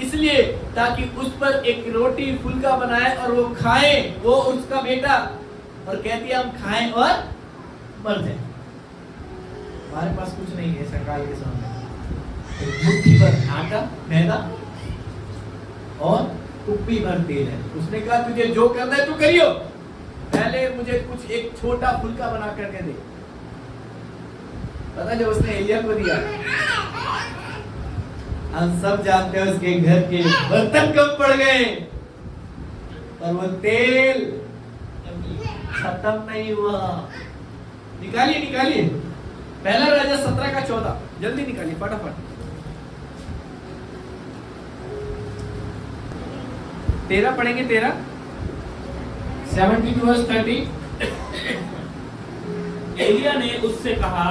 इसलिए ताकि उस पर एक रोटी फुल्का बनाए और वो खाए, वो उसका बेटा, और कहती है हम खाएं और मर जाए। हमारे पास कुछ नहीं है सरकार के सामने, एक मुट्ठी भर आटा मैदा और कुप्पी भर तेल है। उसने कहा तुझे जो करना है तू करियो, पहले मुझे कुछ एक छोटा फुल्का बना करके दे। पता जब उसने एलिया को दिया, हम सब जानते हैं उसके घर के बर्तन कम पड़ गए, पर वो तेल खत्म नहीं हुआ। निकालिए पहला राजा 17 का 14, जल्दी निकालिए फटाफट। 13 पढ़ेंगे, 13 70-30। एलिया ने उससे कहा,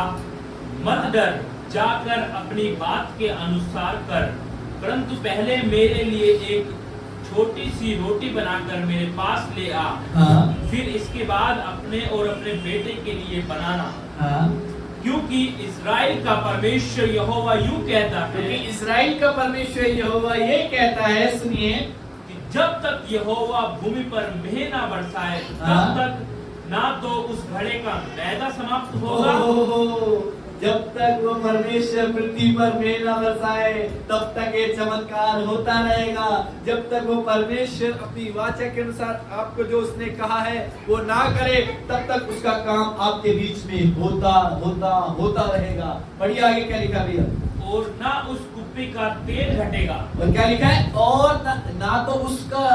मत डर, जाकर अपनी बात के अनुसार कर, परंतु पहले मेरे लिए एक छोटी सी रोटी बनाकर मेरे पास ले आ। फिर इसके बाद अपने और अपने बेटे के लिए बनाना। क्योंकि इस्राएल का परमेश्वर यहोवा यूं कहता है, क्योंकि इस्राएल का परमेश्वर यहोवा ये कहता है, सुनिए, कि जब तक यहोवा भूमि पर मेह ना बरसाए तब तक ना तो उस घड़े का मैदा समाप्त होगा, जब तक वो परमेश्वर पृथ्वी पर मेघ न बरसाए तब तक ये चमत्कार होता रहेगा। जब तक वो परमेश्वर अपनी वाचा के अनुसार आपको जो उसने कहा है वो ना करे, तब तक उसका काम आपके बीच में होता रहेगा। बढ़िया, आगे क्या लिखा भैया? और ना उस कुप्पी का तेल घटेगा। और क्या लिखा है? और ना तो उसका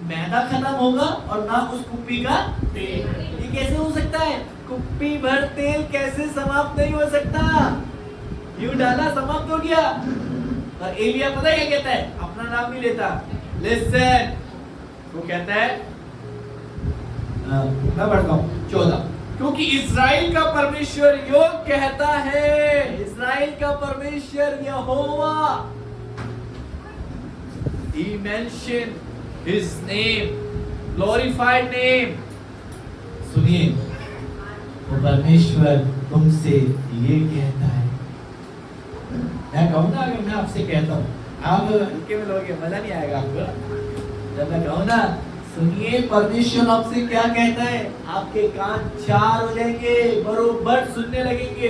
मैदा खत्म होगा और ना उस कुप्पी का तेल। ये कैसे हो सकता है? कुप्पी भर तेल कैसे समाप्त नहीं हो सकता? यूं डाला समाप्त हो गया। और एलिया पता है क्या कहता है? अपना नाम नहीं लेता। लिसन, वो कहता है, मैं बढ़ता हूं 14, क्योंकि इस्राएल का परमेश्वर यो कहता है, इस्राएल का परमेश्वर यहोवा, he mentioned his name, glorified name। सुनिए, वो परमेश्वर तुमसे ये कहता है। मैं कहूँ ना, अगर मैं आपसे कहता हूँ, आप हल्के में लोगे, मजा नहीं आएगा आपको। जब मैं कहूँ ना, सुनिए परमेश्वर आपसे क्या कहता है, आपके कान चार हो जाएंगे, बरोबर सुनने लगेंगे।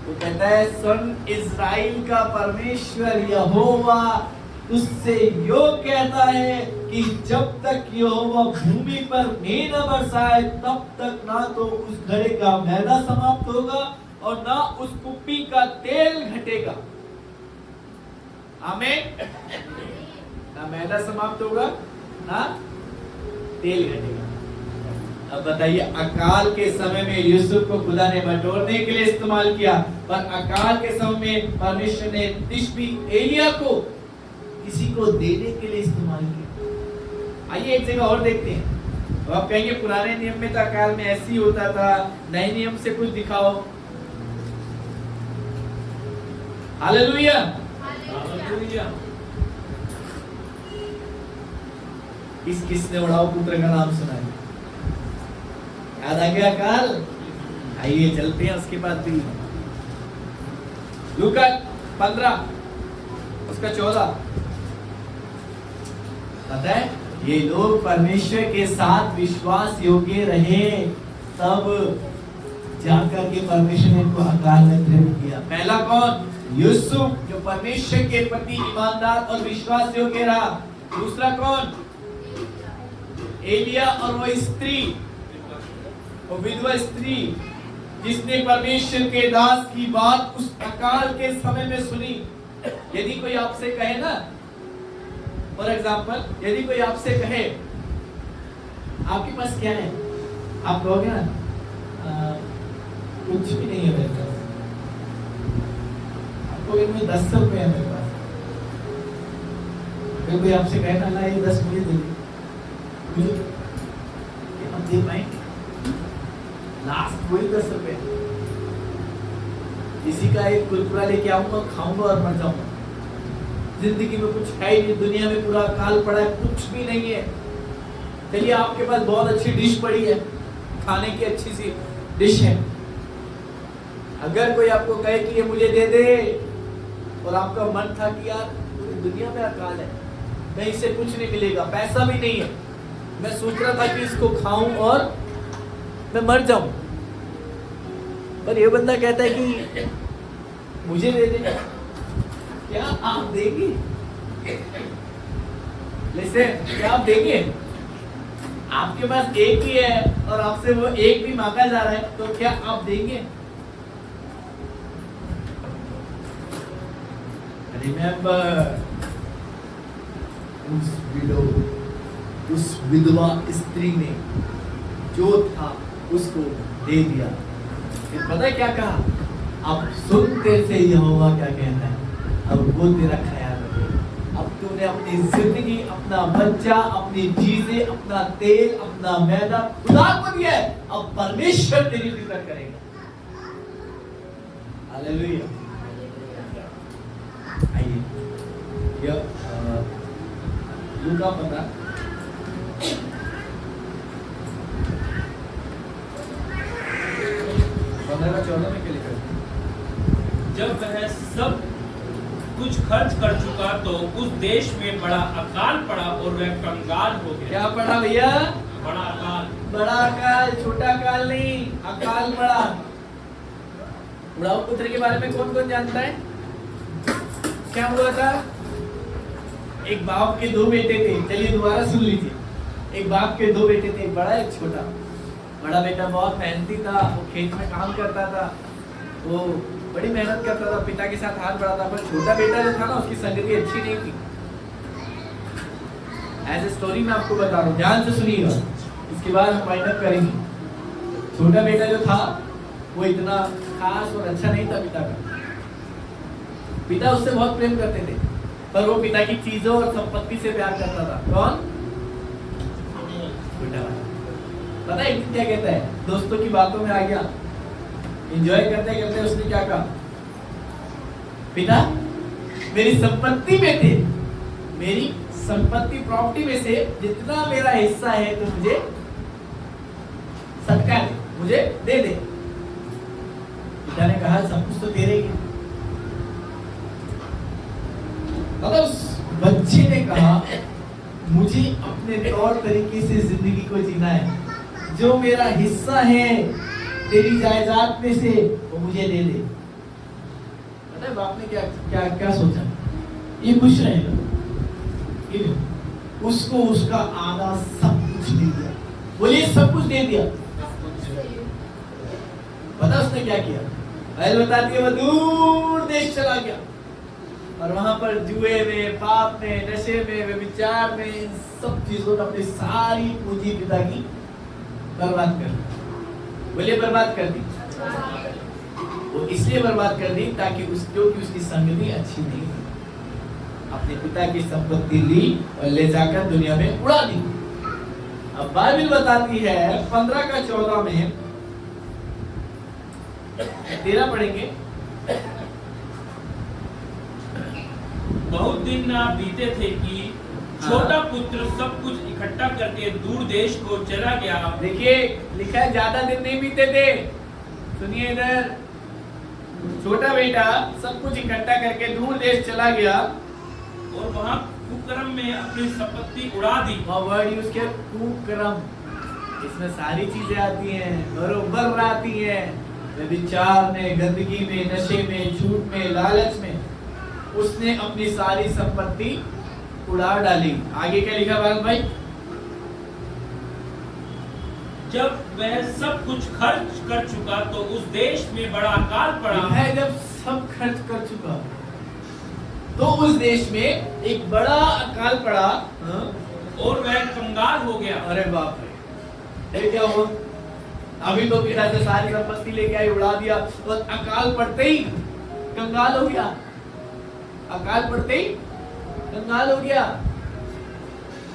वो कहता है, सुन, इस्राएल का परमेश्वर यहोवा उससे यो कहता है कि जब तक यहोवा भूमि पर मेघ न बरसाए तब तक ना तो उस घड़े का मैदा समाप्त होगा और ना उस कुप्पी का तेल घटेगा। आमीन। ना मैदा समाप्त होगा ना तेल घटेगा। अब बताइए, अकाल के समय में यूसुफ को खुदा ने बटोरने के लिए इस्तेमाल किया, पर अकाल के समय में परमेश्वर ने तिशबी एलिया को किसी को देने के लिए इस्तेमाल किया। आइए एक जगह और देखते हैं। तो आप कहेंगे पुराने नियम में तो अकाल में ऐसे ही होता था, नए नियम से कुछ दिखाओ। Hallelujah, hallelujah. किसने उड़ाओ पुत्र का नाम सुना है? याद आ गया अकाल? आइए चलते हैं उसके बाद भी। लूका 15 उसका 14। पता है, ये लोग परमेश्वर के साथ विश्वास योग्य रहे, तब जाकर के परमेश्वर ने इनको अकाल में दृढ़ किया। पहला कौन? यूसुफ, जो परमेश्वर के प्रति ईमानदार और विश्वास योग्य रहा। दूसरा कौन? एलिया, और वो स्त्री, वो विधवा स्त्री, जिसने परमेश्वर के दास की बात उस अकाल के समय में सुनी। यदि कोई आपसे कहे ना फॉर एग्जाम्पल, यदि कोई आपसे कहे आपके पास क्या है, आप कहोगे ना कुछ भी नहीं है मेरे पास। आप कहोगे मुझे 10 रुपए है मेरे पास। अगर कोई आपसे कहे ना ला ये 10 मुझे दे दे, मुझे हम दे पाएंगे? लास्ट वही 10 रुपए। किसी का एक कुरकुरा लेके आऊंगा, खाऊंगा और मर जाऊंगा। जिंदगी में कुछ है ही नहीं, दुनिया में पूरा काल पड़ा है, कुछ भी नहीं है। चलिए आपके पास बहुत अच्छी डिश पड़ी है, खाने की अच्छी सी डिश है। अगर कोई आपको कहे कि ये मुझे दे दे, और आपका मन था कि यार पूरी दुनिया में अकाल है, कहीं से कुछ नहीं मिलेगा, पैसा भी नहीं है, मैं सोच रहा था कि इसको खाऊं और मैं मर जाऊं, पर ये बंदा कहता है कि मुझे दे दे, क्या आप देंगे? लिसन, क्या आप देंगे? आपके पास एक ही है और आपसे वो एक भी मांगा जा रहा है, तो क्या आप देंगे? रिमेंबर, उस विधवा स्त्री ने जो था उसको दे दिया। फिर पता है क्या कहा? अब सुन तेरे से यहोवा क्या कहता है, अब वो तेरा ख्याल रखे। अब तूने अपनी जिंदगी, अपना बच्चा, अपनी चीजें, अपना तेल, अपना मैदा खुदा को दिया है, अब परमेश्वर तेरी फिक्र करेगा। हालेलुया। आइए लूका 15:14 में क्या लिखा है? जब वह सब कुछ खर्च कर चुका तो उस देश में बड़ा अकाल पड़ा और वह कंगाल हो गया। क्या पड़ा भैया? बड़ा अकाल। बड़ा अकाल, छोटा अकाल नहीं, अकाल पड़ा। उड़ाऊ पुत्र के बारे में कौन कौन जानता है? क्या हुआ था? एक बाप के 2 बेटे थे। चलिए दोबारा सुन लीजिए। एक बाप के 2 बेटे थे, एक बड़ा एक छोटा। बड़ा बेटा बहुत मेहनती था, वो खेत में काम करता था, वो बड़ी मेहनत करता था, पिता के साथ हाथ बढ़ाता, पर छोटा बेटा जो था ना, उसकी संगति अच्छी नहीं थी। एज ए स्टोरी मैं आपको बता रहा हूँ, ध्यान से सुनिएगा, इसके बाद हम वाइंड अप करेंगे। छोटा बेटा जो था वो इतना खास और अच्छा नहीं था पिता का। पिता उससे बहुत प्रेम करते थे, पर वो पिता की चीजों और संपत्ति से प्यार करता था। कौन? छोटा वाला। पता है क्या कहता है? दोस्तों की बातों में आ गया, एंजॉय करते करते उसने क्या कहा? पिता, मेरी संपत्ति में थे, मेरी संपत्ति प्रॉपर्टी में से जितना मेरा हिस्सा है तो मुझे सदका दे, मुझे दे दे। पिता ने कहा सब कुछ तो तेरे ही है। मतलब उस बच्चे ने कहा मुझे अपने तौर तरीके से जिंदगी को जीना है, जो मेरा हिस्सा है तेरी जायदाद में से वो मुझे दे दे। पता है बाप ने क्या क्या क्या सोचा? ये खुश रहेगा, ये उसको उसका आधा सब कुछ दे दिया। बोलिए सब कुछ दे दिया। पता उसने क्या किया? बाइबल बताती है वो दूर देश चला गया और वहां पर जुए में, पाप में, नशे में, व्यभिचार में, इन सब चीजों ने अपनी सारी पूंजी पिता की बर्बाद कर दी। बोलिए बर्बाद कर दी। वो इसलिए बर्बाद कर दी ताकि क्योंकि उसकी संगति अच्छी नहीं थी। अपने पिता की संपत्ति ली और ले जाकर दुनिया में उड़ा दी। अब बाइबल बताती है 15:14 में, 13 पढ़ेंगे। बहुत दिन ना बीते थे कि छोटा पुत्र सब कुछ इकट्ठा करके दूर देश को चला गया। देखिए लिखा है ज्यादा दिन नहीं बीते थे। सुनिए इधर, छोटा बेटा सब कुछ इकट्ठा करके दूर देश चला गया और वहां कुकर्म में अपनी संपत्ति उड़ा दी। वर्ड यूज किया, कुकर्म। इसमें सारी चीजें आती हैं, बरोबर आती हैं। व्यभिचार में, गंदगी में, नशे में, झूठ में, लालच में उसने अपनी सारी संपत्ति उड़ा डाली। आगे क्या लिखा भारत भाई? जब वह सब कुछ खर्च कर चुका तो उस देश में बड़ा अकाल पड़ा। है जब सब खर्च कर चुका, तो उस देश में एक बड़ा अकाल पड़ा। हाँ? और वह कंगाल हो गया। अरे बाप रे, ये क्या हुआ? अभी तो पिता से सारी संपत्ति लेके आई, उड़ा दिया, और अकाल पड़ते ही कंगाल हो गया। अकाल पड़ते ही कंगाल हो गया।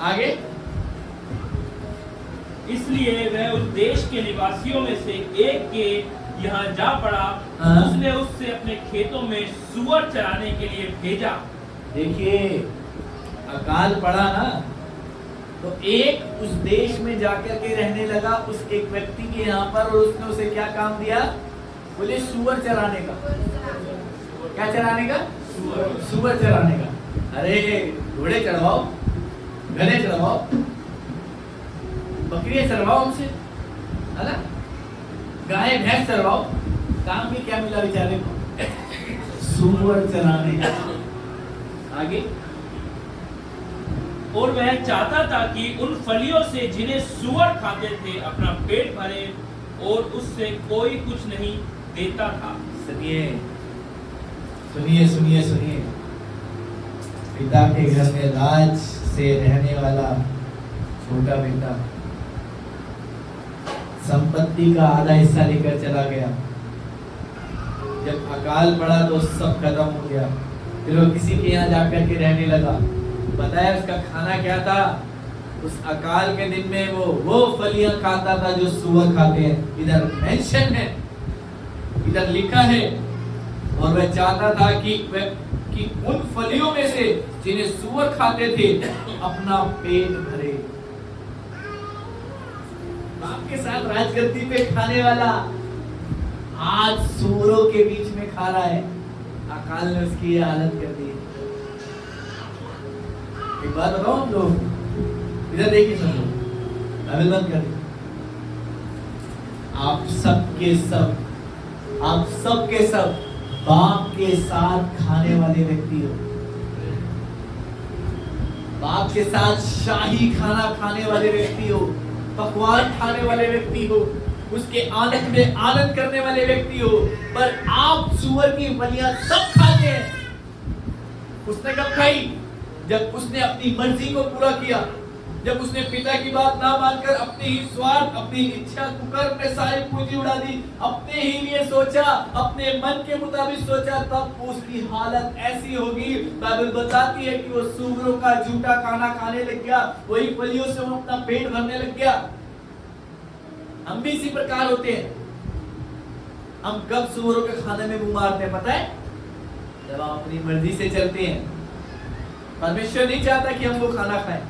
आगे, इसलिए वह उस देश के निवासियों में से एक के यहाँ जा पड़ा। हाँ? उसने उससे अपने खेतों में सूअर चराने के लिए भेजा। देखिए, अकाल पड़ा ना, तो एक उस देश में जाकर के रहने लगा, उस एक व्यक्ति के यहाँ पर, और उसने उसे क्या काम दिया? बोले सूअर चराने का। क्या चराने का? सूअर चराने का। अरे घोड़े चढ़वाओ, गधे चढ़वाओ, बकरियां चढ़वाओ हमसे, है ना, गाय भैंस चढ़वाओ, काम भी क्या मिला बेचारे को? सूअर चराने का। आगे, और वह चाहता था कि उन फलियों से जिन्हें सूअर खाते थे अपना पेट भरे, और उससे कोई कुछ नहीं देता था। सुनिए सुनिए सुनिए सुनिए, पिता के घर में राज से रहने वाला छोटा बेटा संपत्ति का आधा हिस्सा लेकर चला गया। जब अकाल पड़ा तो सब खत्म हो गया। फिर वो किसी के यहाँ जाकर के रहने लगा। बताया उसका खाना क्या था? उस अकाल के दिन में वो फलियां खाता था जो सूअर खाते हैं। इधर मेंशन है, इधर लिखा है। और वह चाहता था कि उन फलियों में से जिन्हें सूअर खाते थे अपना पेट भरे। बाप के साथ राजगद्दी पे खाने वाला आज सूअरों के बीच में खा रहा है। अकाल ने उसकी ये हालत कर दी। एक बात बताओ, हम लोग इधर देखिए, सब लोग अभिनंदन करें। आप सब के सब बाप के साथ खाने वाले व्यक्ति हो। बाप के साथ शाही खाना खाने वाले व्यक्ति हो, पकवान खाने वाले व्यक्ति हो, उसके आनंद में आनंद करने वाले व्यक्ति हो। पर आप सूअर की बलियां सब खाते हैं। उसने कब खाई? जब उसने अपनी मर्जी को पूरा किया, जब उसने पिता की बात ना मानकर अपनी ही स्वार्थ, अपनी इच्छा कुकर्म में सारी पूंजी उड़ा दी, अपने ही लिए सोचा, अपने मन के मुताबिक सोचा, तब उसकी हालत ऐसी होगी। बाइबल बताती है कि वो सूअरों का झूठा खाना खाने लग गया, वही फलियों से वो अपना पेट भरने लग गया। हम भी इसी प्रकार होते हैं। हम कब सूअरों के खाने में मुंह मारते हैं पता है? जब हम अपनी मर्जी से चलते हैं। परमेश्वर नहीं चाहता कि हम वो खाना खाएं।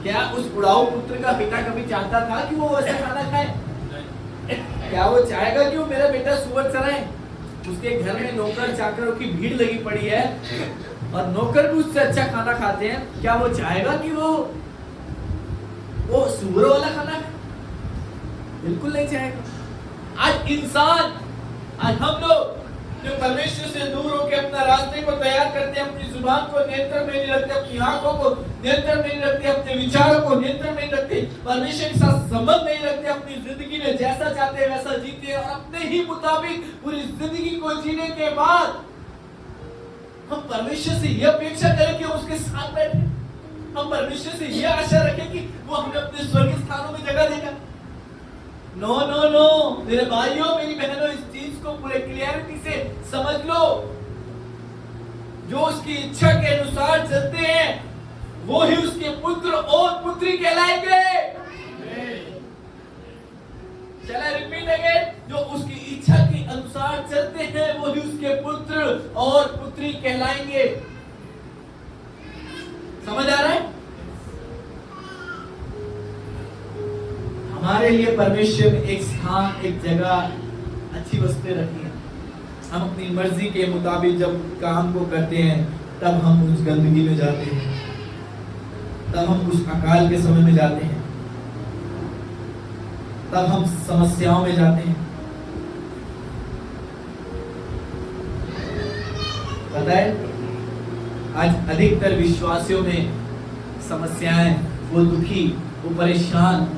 क्या उस उड़ाऊ पुत्र का पिता कभी चाहता था कि वो वैसा खाना खाए? क्या वो चाहेगा कि वो मेरा बेटा सूअर चराए? उसके घर में नौकर चाकरों की भीड़ लगी पड़ी है और नौकर भी उससे अच्छा खाना खाते हैं। क्या वो चाहेगा कि वो सूअरों वाला खाना खाए? बिल्कुल नहीं चाहेगा। आज हम लोग जो परमेश्वर से दूर होकर अपना रास्ते को तैयार करते हैं, अपनी जुबान को नियंत्रण में नहीं रखते, अपनी आंखों को नियंत्रण में नहीं रखते, अपने विचारों को नियंत्रण में नहीं रखते, परमेश्वर के साथ संबंध नहीं रखते, अपनी जिंदगी में जैसा चाहते हैं वैसा जीते हैं, और अपने ही मुताबिक पूरी जिंदगी को जीने के बाद हम परमेश्वर से यह अपेक्षा करें कि उसके साथ बैठे। हम परमेश्वर से यह आशा रखें कि वो हमें अपने स्वर्गीय स्थानों में जगह देगा। नो नो नो मेरे भाइयों, मेरी बहनों, इस चीज को पूरे क्लियरिटी से समझ लो। जो उसकी इच्छा के अनुसार चलते हैं वो ही उसके पुत्र और पुत्री कहलाएंगे। चला रिपीट अगेन, जो उसकी इच्छा के अनुसार चलते हैं वो ही उसके पुत्र और पुत्री कहलाएंगे। समझ आ रहा है? हमारे लिए परमेश्वर एक स्थान, एक जगह, अच्छी वस्तुएं रखी हैं। हम अपनी मर्जी के मुताबिक जब काम को करते हैं तब हम उस गंदगी में जाते हैं, तब हम उस अकाल के समय में जाते हैं, तब हम समस्याओं में जाते हैं। पता है, आज अधिकतर विश्वासियों में समस्याएं, वो दुखी, वो परेशान,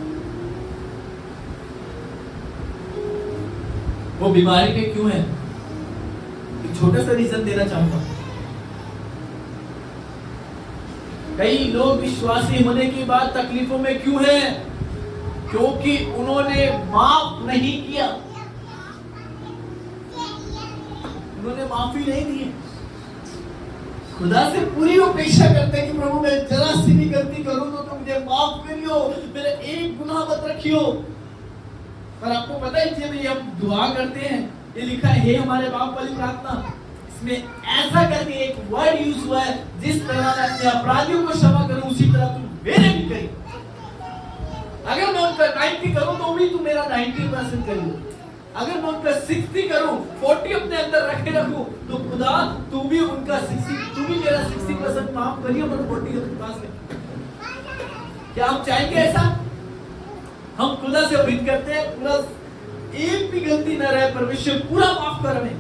वो बीमारी में क्यों है? एक छोटा सा रीजन देना चाहूंगा। कई लोग विश्वासी होने के बाद तकलीफों में क्यों हैं? क्योंकि उन्होंने माफ नहीं किया, उन्होंने माफी नहीं दी। खुदा से पूरी अपेक्षा करते हैं कि प्रभु मैं जरा सी भी गलती करूं तो तुम मुझे माफ करियो, मेरा एक गुनाह मत रखियो। पर आपको पता है जब ये हम दुआ करते हैं, ये लिखा है हे हमारे बाप वाली प्रार्थना, इसमें ऐसा करके एक वर्ड यूज हुआ है, जिस तरह मैं अपने अपराधियों को क्षमा करूं उसी तरह तुम मेरे भी करिए। अगर मैं उनका 90 करूं तो भी तुम मेरा 90% करियो। अगर मैं उनका 60 करूं, 40 अपने अंदर रखे रखूं, तो खुदा तू भी उनका 60, तू भी मेरा 60% माफ करियो, पर 40 अपने पास है। क्या आप चाहेंगे ऐसा? हम खुदा से उम्मीद करते हैं खुदा एक भी गलती न रहे, परमेश्वर पूरा माफ कर हमें।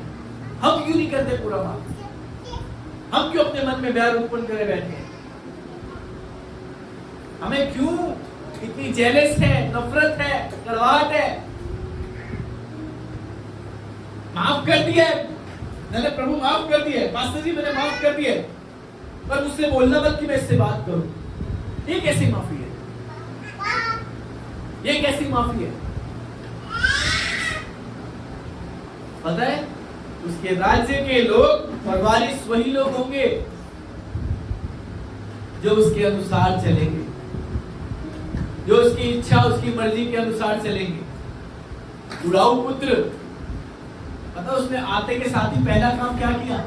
हम क्यों नहीं करते पूरा माफ? हम क्यों अपने मन में बैर उत्पन्न करे बैठे हैं? हमें क्यों इतनी जेलस है, नफरत है, कड़वाहट है? माफ कर दिया है, मैंने प्रभु माफ कर दिया है, पास्टर जी मैंने माफ कर दिया है, पर मुझसे बोलना मत कि मैं इससे बात करूं। ये कैसी माफी है? ये कैसी माफी है? पता है उसके राज्य के लोग और वारिस वही लोग होंगे जो उसके अनुसार चलेंगे, जो उसकी इच्छा उसकी मर्जी के अनुसार चलेंगे। उड़ाऊ पुत्र, पता उसने आते के साथ ही पहला काम क्या किया?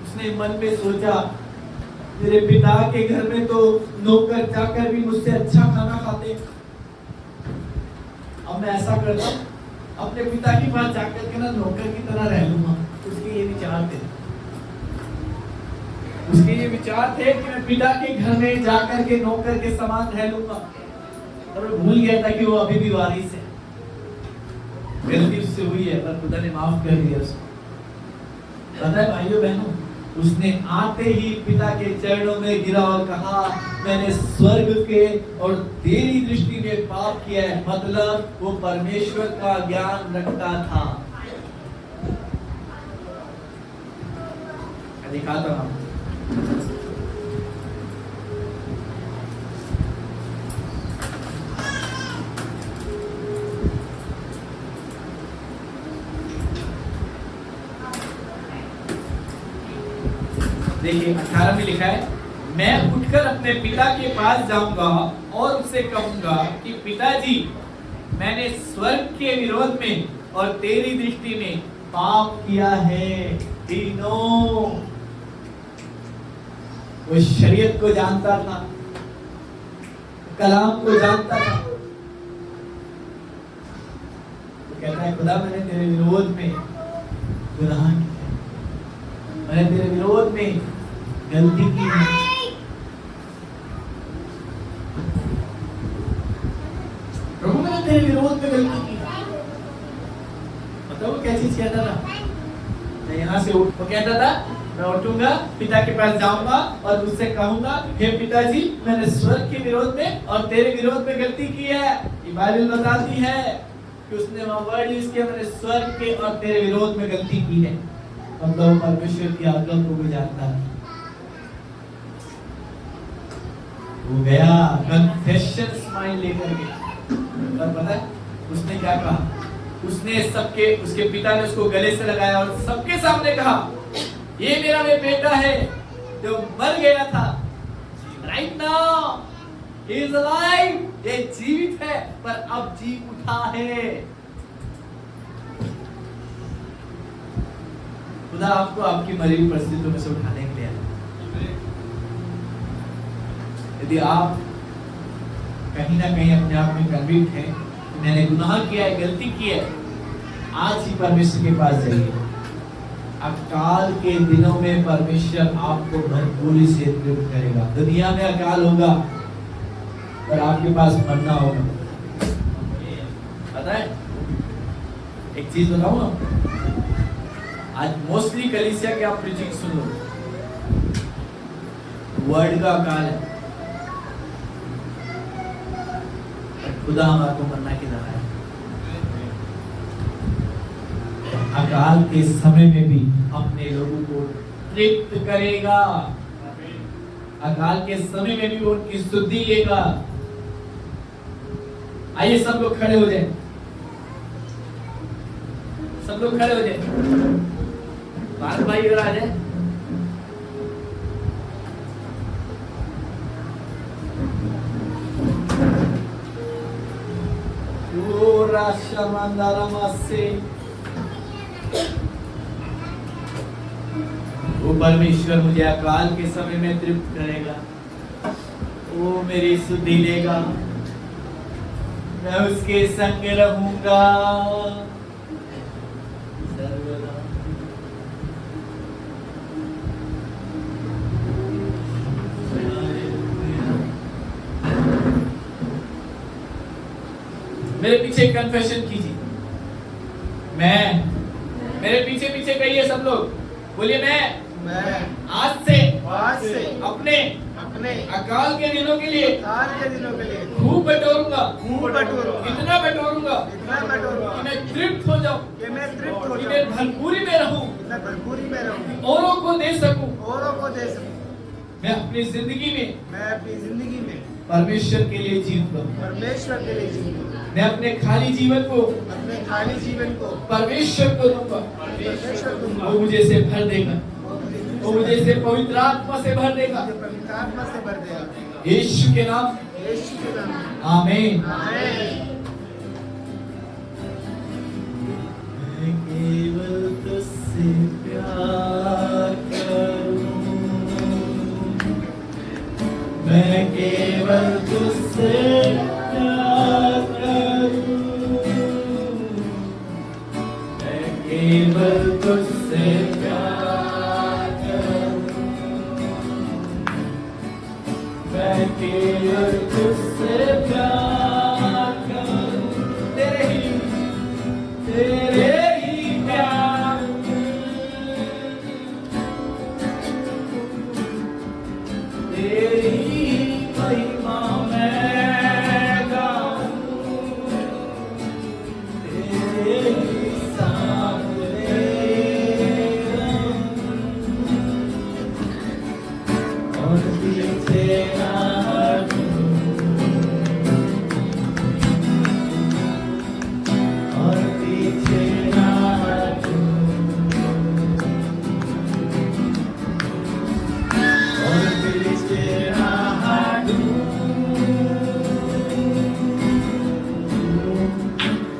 उसने मन में सोचा मेरे पिता के घर में तो नौकर जाकर भी मुझसे अच्छा खाना खाते, अब मैं ऐसा करता हूं अपने पिता की बात जाकर के ना नौकर की तरह रह लूंगा। उसके ये विचार थे, उसके ये विचार थे कि मैं पिता के घर में जाकर के नौकर के समान रह लूंगा। और मैं भूल गया था कि वो अभी भी वारिस है, गलती उससे हुई है, पर खुदा ने माफ कर दिया उसको। पता है भाइयों बहनों, उसने आते ही पिता के चरणों में गिरा और कहा मैंने स्वर्ग के और तेरी दृष्टि में पाप किया है। मतलब वो परमेश्वर का ज्ञान रखता था। दिखाता हूं देखिए 18 में लिखा है मैं उठकर अपने पिता के पास जाऊंगा और उससे कहूंगा कि पिताजी मैंने स्वर्ग के विरोध में और तेरी दृष्टि में पाप किया है। तीनों वो शरीयत को जानता था, कलाम को जानता था। वो कहता है खुदा मैंने तेरे विरोध में गुनाह किया, मैंने तेरे विरोध में गलती की है। प्रभु मैंने तेरे विरोध में गलती की। बताओ क्या चीज कहता था? मैं यहाँ से उठ, वो कहता था मैं उठूंगा, पिता के पास जाऊंगा और उससे कहूंगा हे पिताजी मैंने स्वर्ग के विरोध में और तेरे विरोध में गलती की है। ये बाइबल बताती है कि उसने वहां वर्ड यूज किया मैंने स्वर्ग के और तेरे विरोध में गलती की है। मतलब परमेश्वर की आज्ञा को भी जानता है। वो गया कन्फेशन स्माइल लेकर के, और पता है उसने क्या कहा? उसने सबके, उसके पिता ने उसको गले से लगाया और सबके सामने कहा ये मेरा वे बेटा है जो मर गया था, right now he is alive, ये जीवित है पर अब जी उठा है। खुदा आपको आपकी मरी हुई परिस्थितियों में से उठाने के लिए आया। यदि आप कहीं ना कहीं अपने आप में कन्विक्ट हैं कि मैंने गुनाह किया है, गलती की है, आज ही परमेश्वर के पास जाइए। अकाल के दिनों में परमेश्वर आपको भरपूरी से तृप्त करेगा। दुनिया में अकाल होगा पर आपके पास मन्ना होगा। पता है एक चीज बताऊं ना, आज मोस्टली कलीसिया के आप प्रीचिंग सुन लो, वर्ड का अकाल है, खुदा हमारे को मन्ना की तरह है। अकाल के समय में भी अपने लोगों को तृप्त करेगा। अकाल के समय में भी वो उनकी स्तुति लेगा। आइए सब लोग खड़े हो जाए, सब लोग खड़े हो जाए। भारत भाई इधर आ जाए। वो परमेश्वर मुझे अकाल के समय में तृप्त करेगा, वो मेरी सुधि लेगा, मैं उसके संग रहूंगा सर्वदा। मेरे पीछे कन्फेशन कीजिए। मैं, मेरे पीछे पीछे कहिए सब लोग, बोलिए मैं आज से अपने अकाल के दिनों के लिए खूब बटोरूंगा, इतना बटोरूंगा कि मैं तृप्त हो जाऊं, कि मैं भरपूरी में रहूं, औरों को दे सकूं। मैं अपनी जिंदगी में परमेश्वर के लिए जीऊंगा। मैं अपने खाली जीवन को परमेश्वर को दूंगा। वो मुझे से भर देगा, वो मुझे से पवित्र आत्मा से भर देगा। यीशु के नाम, आमीन। मैं केवल तुझसे प्यार करूं, मैं केवल तुझसे प्यार करूं, मैं केवल तुझसे प्यार करूं, मैं केवल तुझसे प्यार करूं, तेरे ही प्यार, तेरी महिमा मैं गाऊं, तेरे सामने और पीछे ना हटूं, और पीछे ना हटूं, और पीछे ना हटूं,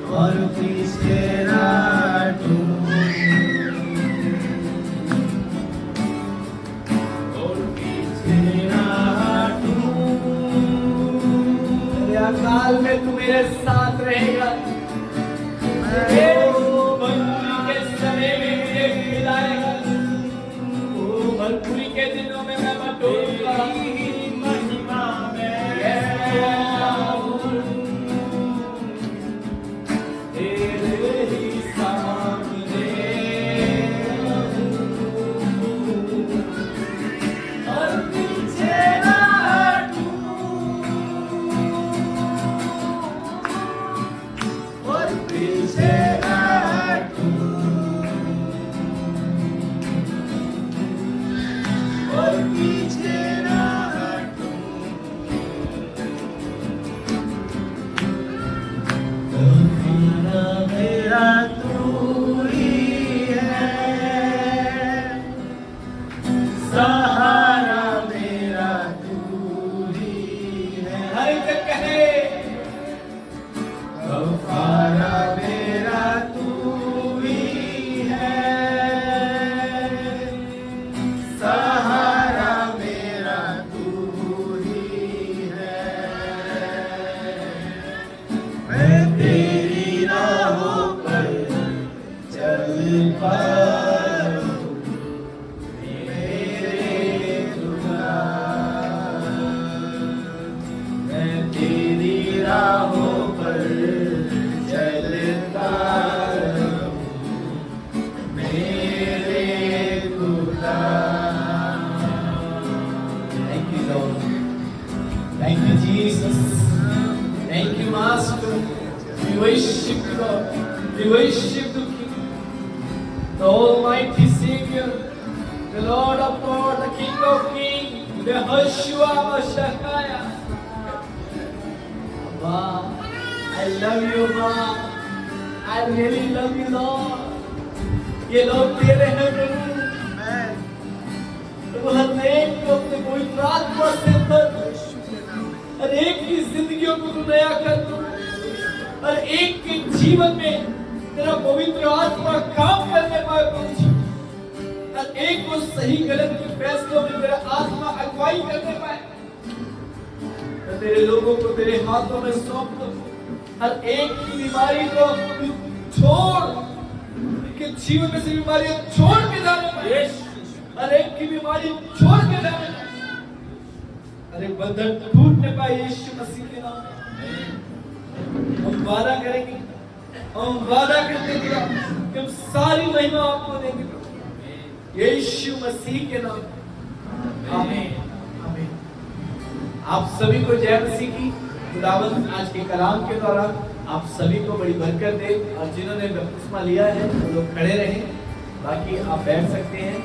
और पीछे ना हटूं, और पीछे ना हटूं। मेरे अकाल में तू मेरे साथ रहेगा, भरपूरी के समय में मुझे खिलाएगा, भरपूरी के दिनों में मैं बटोरूंगा। महिमा में तेरे ही सामने और पीछे ना हटूं, और पीछे ना हटूं, और पीछे ना हटूं। सहारा मेरा तू ही है, सहारा मेरा तू ही है। हर एक कहे सहारा मेरा तू ही है, सहारा मेरा तू ही है। मैं तेरी राहों पर चल पाऊं, मेरे खुदा। मैं तेरी राहों पर चलता रहूं, मेरे खुदा। Thank you, Lord. Thank you, Jesus. Thank you, Master. We worship you, Lord. We worship the King, the Almighty Savior, the Lord of Lords, the King of Kings. Yehoshua मशाया। वाह, I love you, माँ। I really love you, Lord। ये लोग तेरे हैं प्रभु। प्रभु हर एक को अपने पवित्र आत्मा से भर, हर एक की जिंदगियों को तू नया कर दो, हर एक के जीवन में तेरा पवित्र आत्मा काम करने पाए प्रभु। हर एक को सही गलत के फैसलों में तेरा आत्मा अगुवाई करने पाए। मैं तेरे लोगों को तेरे हाथों में सौंप दो। हर एक की बीमारी को छोड़, उनके जीवन में से बीमारियां छोड़ के जाने पाए। हर एक की बीमारी छोड़ के जाने पाए। हर एक बंधन टूटने पाए यीशु मसीह के नाम में। हम वादा करेंगे, हम वादा करते हैं कि हम सारी महिमा आपको देंगे यीशु मसीह के नाम में। आमीन, आमीन। आप सभी को जय मसीह की। खुदावंद आज के कलाम के दौरान आप सभी को बड़ी बरकत दे, और जिन्होंने बपतिस्मा लिया है वो लोग खड़े रहें, बाकी आप बैठ सकते हैं।